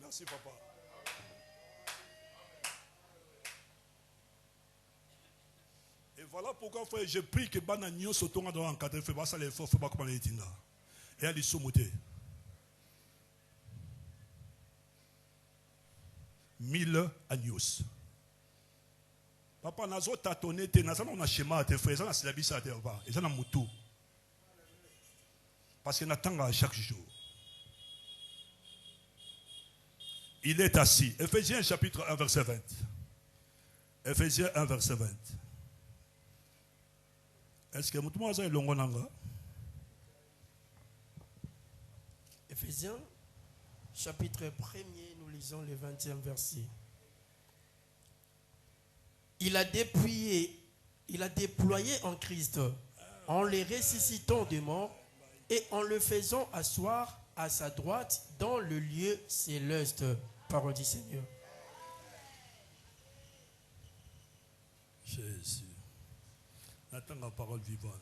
Merci, papa. Et voilà pourquoi, frère, je prie que Banagno se tourne dans l'encadré. Fais pas ça, les forts, fais pas comme les étinda. Et elle est soumotée. 1000 agnus. Papa, nazo tâtonné, nazo on a schéma, tes frères, on a syllabis à terre, et ça n'a moutou. Parce qu'il attend à chaque jour. Il est assis. Ephésiens chapitre 1, verset 20. Ephésiens 1, verset 20. Est-ce que moutou est longonanga? Ephésiens chapitre 1er, nous lisons le 20e verset. Il a déployé en Christ, en les ressuscitant des morts et en le faisant asseoir à sa droite dans le lieu céleste. Parole du Seigneur. Jésus. Attends la parole vivante.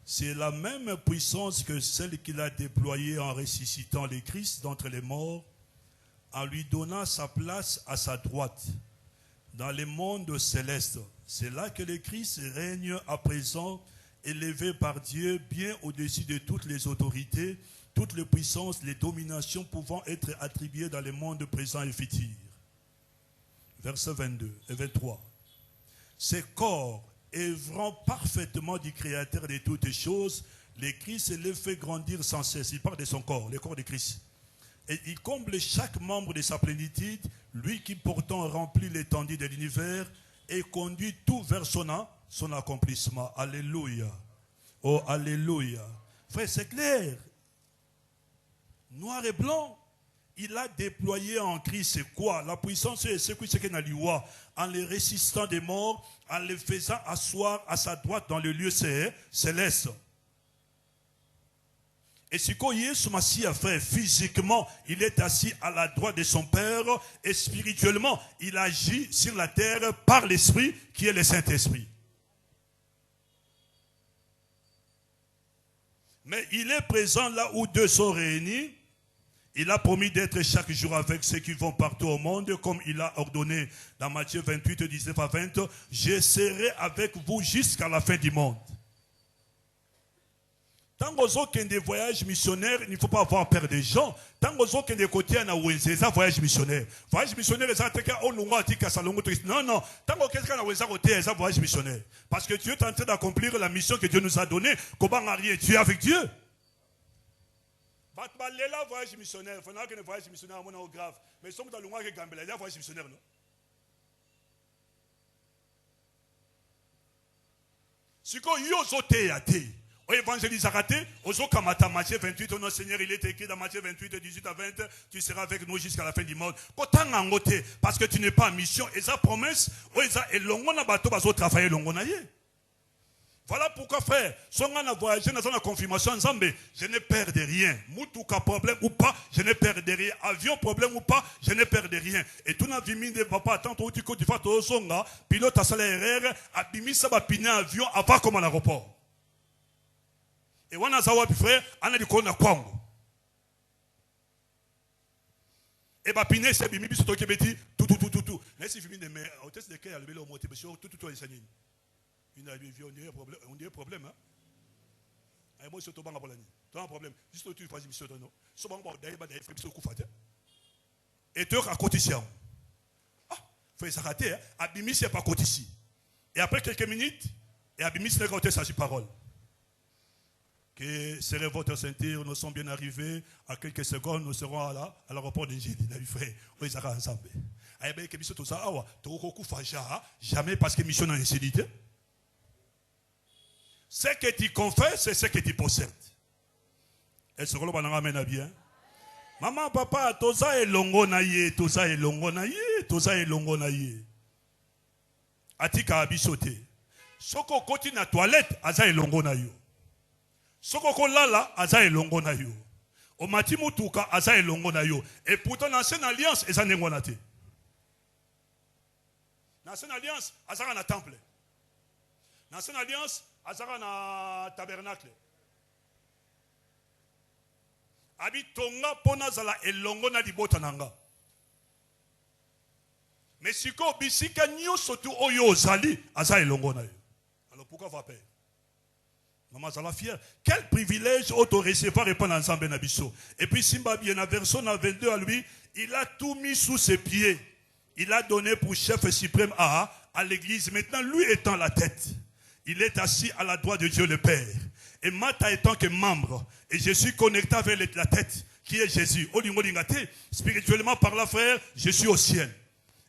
C'est la même puissance que celle qu'il a déployée en ressuscitant le Christ d'entre les morts, en lui donnant sa place à sa droite dans les mondes célestes. C'est là que le Christ règne à présent, élevé par Dieu, bien au-dessus de toutes les autorités, toutes les puissances, les dominations pouvant être attribuées dans les mondes présents et futurs. Versets 22 et 23. Ces corps, œuvrant parfaitement du Créateur de toutes choses, le Christ les fait grandir sans cesse. Il parle de son corps, le corps de Christ. Et il comble chaque membre de sa plénitude, lui qui pourtant remplit l'étendue de l'univers et conduit tout vers son accomplissement. Alléluia. Oh, alléluia. Frère, c'est clair. Noir et blanc. Il a déployé en Christ, c'est quoi? La puissance, c'est ce qu'il a dit, en les résistant des morts, en les faisant asseoir à sa droite dans le lieu céleste. Et ce que Jésus Messie a fait physiquement, il est assis à la droite de son Père, et spirituellement, il agit sur la terre par l'Esprit qui est le Saint-Esprit. Mais il est présent là où deux sont réunis. Il a promis d'être chaque jour avec ceux qui vont partout au monde, comme il a ordonné dans Matthieu 28, 19 à 20. Je serai avec vous jusqu'à la fin du monde. Tant qu'il y a des voyages missionnaires, il ne faut pas avoir peur des gens. Tant qu'il y a des côtés, il y a un voyage missionnaire. Voyage missionnaire, non, non. Tant qu'il y a un voyage missionnaire. Parce que Dieu est en train d'accomplir la mission que Dieu nous a donnée. Comment marier Dieu avec Dieu? Batbalela voyage missionnaire, il faut que le voyage missionnaire est grave. Mais si on a le Gambela, il y a un voyage missionnaire, non? Si on a au évangélise raté, aux Okamata, Matthieu 28, notre Seigneur, il est écrit dans Matthieu 28, 18 à 20, tu seras avec nous jusqu'à la fin du monde. Parce que tu n'es pas en mission, et sa promesse, et l'ongon a bateau, bateau travailler l'ongon aïe. Voilà pourquoi, frère, si on a voyagé dans la confirmation, je n'ai peur de rien. Moutouka problème ou pas, je n'ai peur de rien. Avion problème ou pas, je n'ai peur de rien. Et tout n'a vu de papa, tant que tu fais ton songa, pilote à salaire, a bimi ça va piner avion avant comme à l'aéroport. Et on a savoir, frère, on a dit qu'on a quoi. Et bah piner c'est bimi biso toke beti tout. Mais si bimi de mais au test de cas le monter tout enseigne. On a un problème. Hein? Moi, je suis un problème. Juste tu fais une mission. Et tu as côté ici. Ah, il faut s'arrêter. Abimis n'est pas côté ici. Et après quelques minutes, et Abimis n'est pas côté sa parole. Que serrez votre ceinture, nous sommes bien arrivés. À quelques secondes, nous serons à l'aéroport d'Ingénie. On est ensemble. Jamais parce que mission n'a insécurité. Ce que tu confesses, c'est ce que tu possèdes. Est-ce que l'on amène bien? Maman, papa, tout ça est longo naïe, tout ça est longo naïe, tout ça est longo naïe. Atika abisote. Soko koti na toilette, aza elongo na yo. Soko ko lala, aza elongo na yo. O mati mutuka, aza elongo na yo. Et pourtant, dans l'ancienne alliance, eza nengo na te. Dans l'ancienne alliance, aza na temple. Dans l'ancienne alliance, aza na tabernacle. Abi tonga pona zala elongo na libota nanga. Mais si ko bisika nyoso tu oyo ozali, aza elongo na yo. Alors pourquoi va peur? Maman Zala fière. Quel privilège auto-recevoir répondre ensemble Nabiso. Et puis Simba bien à verset 22 à lui, il a tout mis sous ses pieds. Il a donné pour chef suprême à l'église. Maintenant, lui étant la tête, il est assis à la droite de Dieu le Père. Et Mata étant que membre, et je suis connecté avec la tête, qui est Jésus. Spirituellement parlant, frère, je suis au ciel.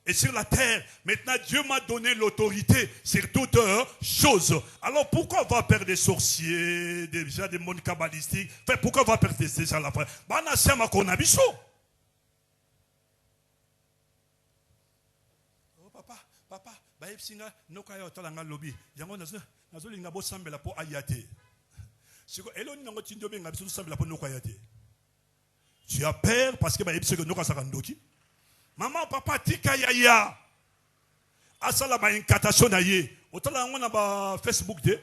Et sur la terre, maintenant Dieu m'a donné l'autorité sur toutes choses. Alors pourquoi va perdre des sorciers, déjà des mondes kabbalistiques? Enfin, pourquoi va perdre ces gens-là? Oh papa, tu as peur parce que maman, papa, tika yaya. Asala ba incatation na ye. Otala ngona ba Facebook de.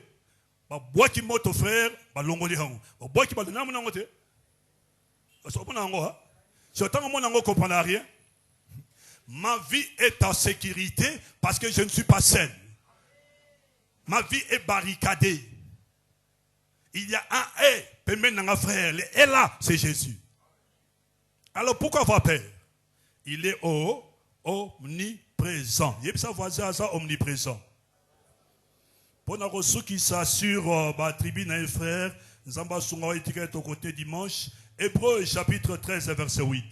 Ba boaki moto frère, ba longoli hango. Ba boaki ba na mona ngote. So pona ngo ha. Si otanga mona ngo comprendre rien. Ma vie est en sécurité parce que je ne suis pas seul. Ma vie est barricadée. Il y a un et, pembe nanga frère, le et là, c'est Jésus. Alors pourquoi avoir peur? Il est omniprésent. Il y a ça voisin ça omniprésent. Pour nous ceux qui s'assurent la tribune et frère, nous avons souvent étiquette au côté dimanche. Hébreux chapitre 13 verset 8.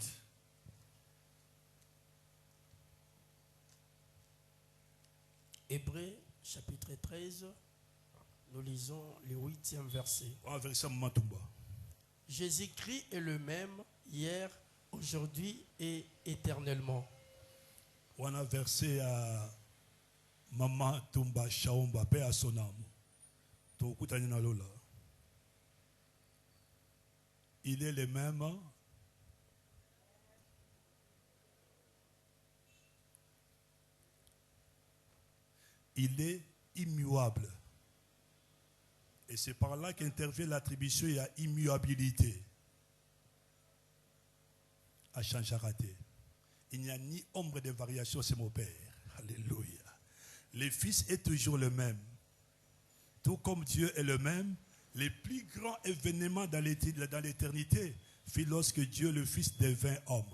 Hébreux chapitre 13, nous lisons le 8e verset. Jésus-Christ est le même hier, aujourd'hui et éternellement. On a versé à Maman Tumba Shaomba, paix à son âme. Il est le même. Il est immuable. Et c'est par là qu'intervient l'attribution et à immuabilité. À Chancharaté. Il n'y a ni ombre de variation, c'est mon Père. Alléluia. Le Fils est toujours le même. Tout comme Dieu est le même, les plus grands événements dans l'éternité fit lorsque Dieu le Fils devint homme.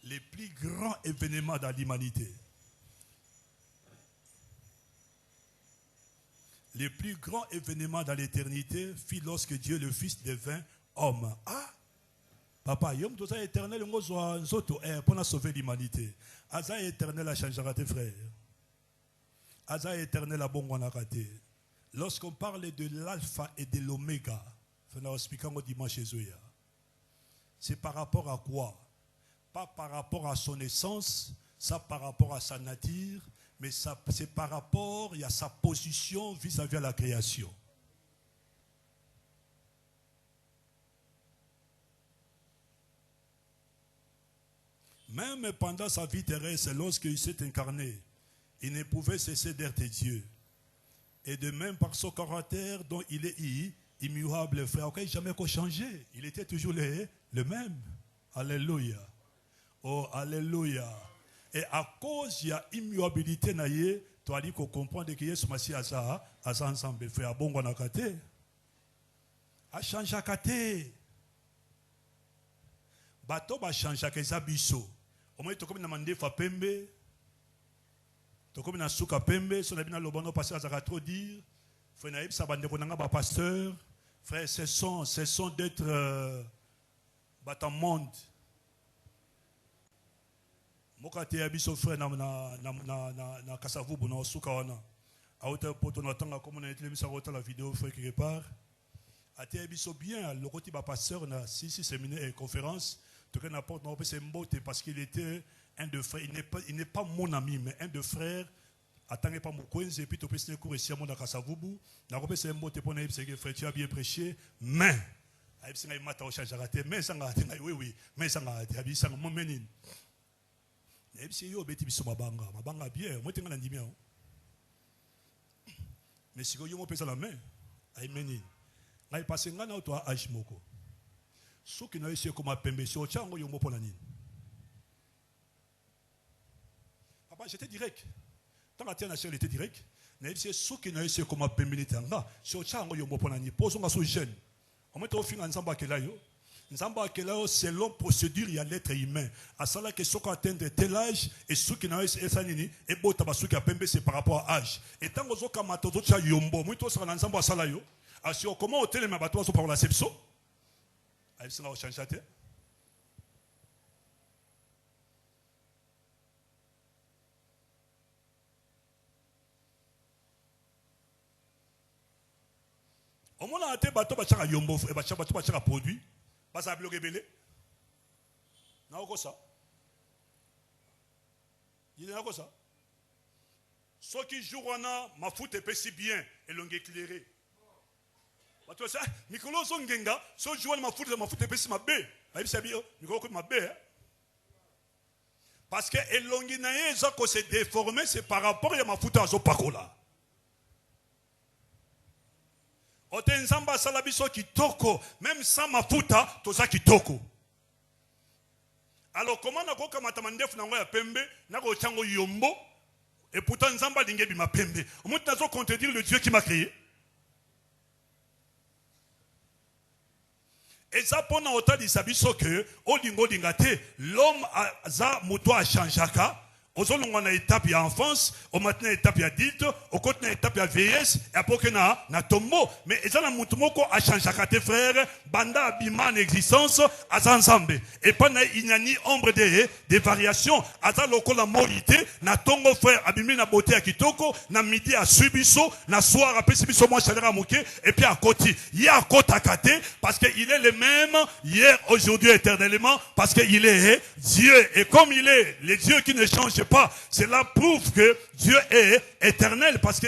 Les plus grands événements dans l'humanité. Les plus grands événements dans l'éternité fit lorsque Dieu le Fils devint homme. Ah! Papa, yom tout ça éternel, pour sauver l'humanité. Aza éternel a changé tes frères. Aza éternel a bon raté. Lorsqu'on parle de l'alpha et de l'oméga, c'est par rapport à quoi? Pas par rapport à son essence, ça par rapport à sa nature, mais c'est par rapport à sa position vis-à-vis de la création. Même pendant sa vie terrestre, lorsqu'il s'est incarné, il ne pouvait cesser d'être Dieu. Et de même par son caractère dont il est immuable, frère, il n'a jamais changé. Il était toujours le même. Alléluia. Oh, alléluia. Et à cause de l'immuabilité, tu as dit qu'on comprend que Jésus Messie a ça ensemble. Frère, bon, on a kate. A changé kate. Bato ba changé que ça biso. Au moins, tu as demandé fa pembe. Tu as na souka pembe. Si on a bien l'obano passé à trop dire. Frère Naïb, ça va dépendre de pasteur. Frère, cessons d'être battant monde. Mokate abiso frère na kasavu bona souka wana. A hauteur poto na tanga comme on a été mis sur la vidéo frère quelque part. Ate abiso bien le côté ba pasteur na si séminaire et conférence. Tout cas n'importe c'est mbote parce qu'il était un de frères. Il n'est pas mon ami mais un de frères Attendez pas mon coin, et puis tu peux se courir ici à mon akasavubu. N'a pas c'est un mot pour ne pas frère, tu as bien prêché, mais aïe c'est un matin au change raté, mais ça n'a pas oui, mais ça n'a pas été ça mon menin. Et puis yo beti biso mabanga bien, moi t'es en andimia. Mais si yo mo pesa la main, aïe menin. Aïe passé ngana toi âge moko. Ce qui n'a essayé comme à pembe sur chango yo mo pour la nine. Papa j'étais direct. Tant que tu as été direct, mais c'est ce qui n'a essayé comme à pembe n'itanga. Sur chango yo mo pour la nine. Posons à ce jeune. On met au fin ensemble que là yo. Selon procédure, il y a l'être humain. À cela que ceux qui atteignent tel âge et ceux qui n'ont pas été et beau tabac qui a pembe c'est par rapport à l'âge. Et tant que vous avez tout ça yombo, moi tout ça ensemble à cela yo. Assure comment au télé mais bateau par la sepso. Elle s'en va changer tête. Au moins on a été bateau bachara yombo et bachara produit. Pas ça bloquer belé. Non quoi ça. Il y a quoi ça. Ceux qui jouent on a ma foot est si bien et l'ont éclairé. Bah toi ça Mikolo Zongenga, ceux jouent ma foot est si ma bé. Bah c'est bien Mikolo ma bé. Parce que elonginaye ça que c'est déformé c'est par rapport à ma foot à zo pakola. Otenzamba salabiso kitoko, même sans mafuta, tout ça kitoko. Alors comment na ko kamata mandefu na ngo ya pembe, na ko chango yombo, et pourtant nzamba linge bima pembe. Au moins nazo contredire le Dieu qui m'a créé. Et ça pona ota di sabiso que o lingo lingate, l'homme a za muto a changeaka. Au zone on a étape à enfance, au matin étape à adulte, au côté étape à vieillesse, et après que na tombeau. Mais ils ont un moutoumoko à changer à tes frères, banda abîma en existence, à ensemble. Et pendant il n'y a ni ombre de variations, à ça loko la moralité, na tongo frère abîmé na beauté à kitoko, na midi à subiso, na soir à pessibiso moi chaleur à moquer, et puis à côté, il y a à côté à kate, parce qu'il est le même hier, aujourd'hui, éternellement, parce qu'il est Dieu. Et comme il est le Dieu qui ne change pas, cela prouve que Dieu est éternel, parce que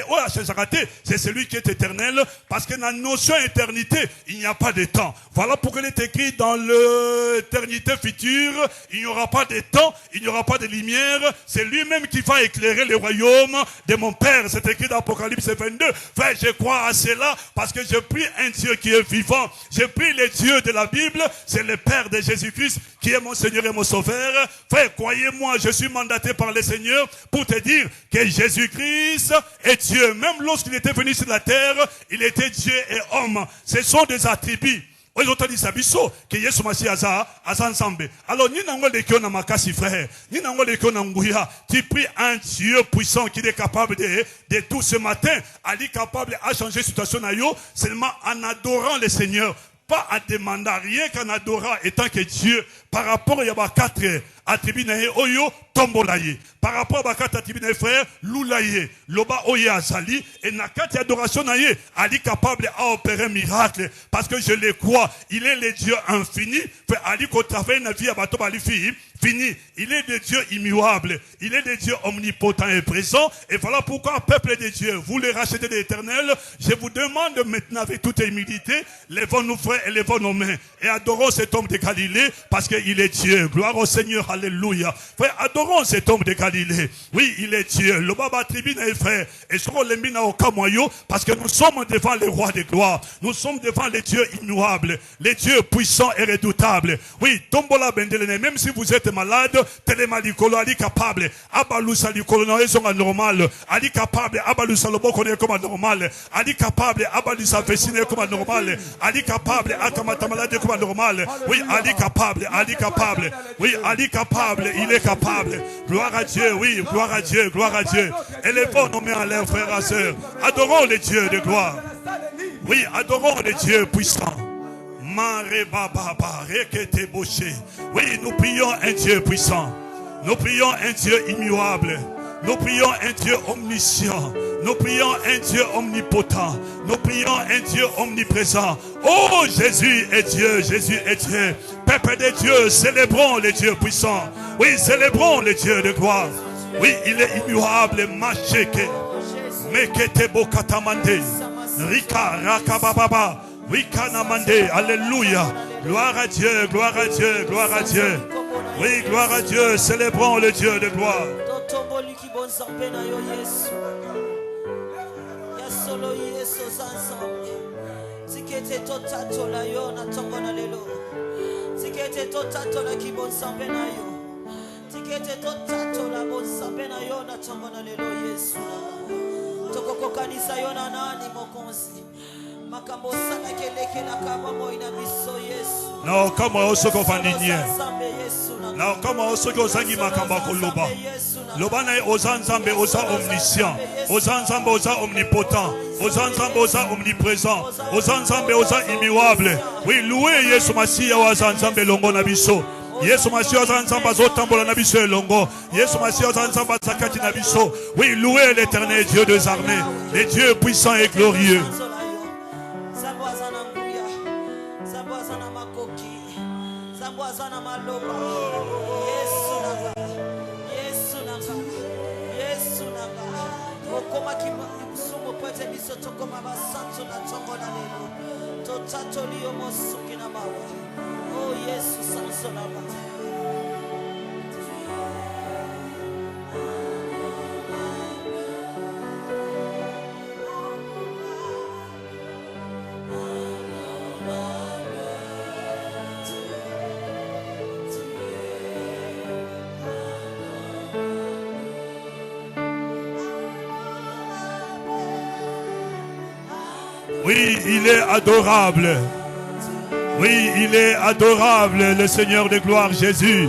c'est celui qui est éternel, parce que dans la notion éternité, il n'y a pas de temps. Voilà pourquoi il est écrit dans l'éternité future, il n'y aura pas de temps, il n'y aura pas de lumière, c'est lui-même qui va éclairer le royaume de mon Père. C'est écrit dans Apocalypse 22. Frère, je crois à cela, parce que je prie un Dieu qui est vivant. Je prie le Dieu de la Bible, c'est le Père de Jésus-Christ, qui est mon Seigneur et mon Sauveur. Frère, croyez-moi, je suis mandaté par le Seigneur pour te dire que Jésus-Christ est Dieu. Même lorsqu'il était venu sur la terre, il était Dieu et homme. Ce sont des attributs. Que Yesu Masi aza ensemble. Alors ni nango de kyo na makasi frère, ni nango de kyo na nguya. Tu pries un Dieu puissant qui est capable de tout ce matin, ali capable à changer situation na yo seulement en adorant le Seigneur. Pas en demandant rien qu'en adorant étant que Dieu par rapport à 4 attributs oyo tombolaye. Par rapport à 4 attributs frère, loulaye, loba oye azali et na 4 adoration naye, ali capable à opérer miracle parce que je le crois, il est le Dieu infini, fait ali ko travailler na vie abato bali fi fini, il est le Dieu immuable, il est le Dieu omnipotent et présent et voilà pourquoi peuple de Dieu, vous les rachetez de l'Éternel, je vous demande maintenant avec toute humilité, levons-nous frères et levons nos mains et adorons cet homme de Galilée parce qu'il est Dieu. Gloire au Seigneur, alléluia. Frère, adorons cet homme de Galilée. Oui, il est Dieu. Le Baba tribune est frère. Et ce qu'on l'aime au Kamoyo, parce que nous sommes devant le roi de gloire. Nous sommes devant les dieux immuables, les dieux puissants et redoutables. Oui, tombola bendelene, même si vous êtes malade, telemalikolo, ali capable. Abalusa likolo, non, ils sont anormal. Ali capable, abalusa lobo connaît comme anormal. Ali capable, abalusa vecine comme anormal. Ali capable, akamata malade comme anormal. Oui, Ali capable, Ali capable. Oui, Ali capable, il est capable. Gloire à Dieu, oui, gloire à Dieu, gloire à Dieu. Élevons nos mains en l'air, frères et sœurs. Adorons les dieux de gloire. Oui, adorons les dieux puissants. Oui, nous prions un Dieu puissant. Nous prions un Dieu immuable. Nous prions un Dieu omniscient. Nous prions un Dieu omnipotent. Nous prions un Dieu omniprésent. Oh, Jésus est Dieu, Jésus est Dieu. Peuple de Dieu, célébrons les dieux puissants. Oui, célébrons les dieux de gloire. Oui, il est immuable. Macheke. Mekete bokatamande. Rika rakabababa. Wikanamande. Alléluia. Gloire à Dieu, gloire à Dieu, gloire à Dieu. Oui, gloire à Dieu. Célébrons le Dieu de gloire. Tikete totato la yo na tongo na lelo. Tikete totato la kibonsambe na yo. Tikete totato la bonsambe na yo na tongo na lelo Yesu. Tokoko kanisa yo na nani mokonzi. Makambo sana keleke na kama mo ina miso Yesu. Na kama osoko vandinye. Na kama osoko ozangi makambo koloba. Lobana ozanzambe oza omniscient. Ozanzambe oza omnipotent. Ozanzambe oza omniprésent. Ozanzambe oza immuable. Oui, louez Yesu Masiya wazanzambe longo na biso. Yesu Masiya wazanzambe azotambola na biso elongo. Yesu Masiya wazanzambe azakati na biso. Oui, louez l'Éternel Dieu des armées, le Dieu puissant et glorieux. Oh Yesu sansolama. Oui, il est adorable. Oui, il est adorable, le Seigneur de gloire Jésus.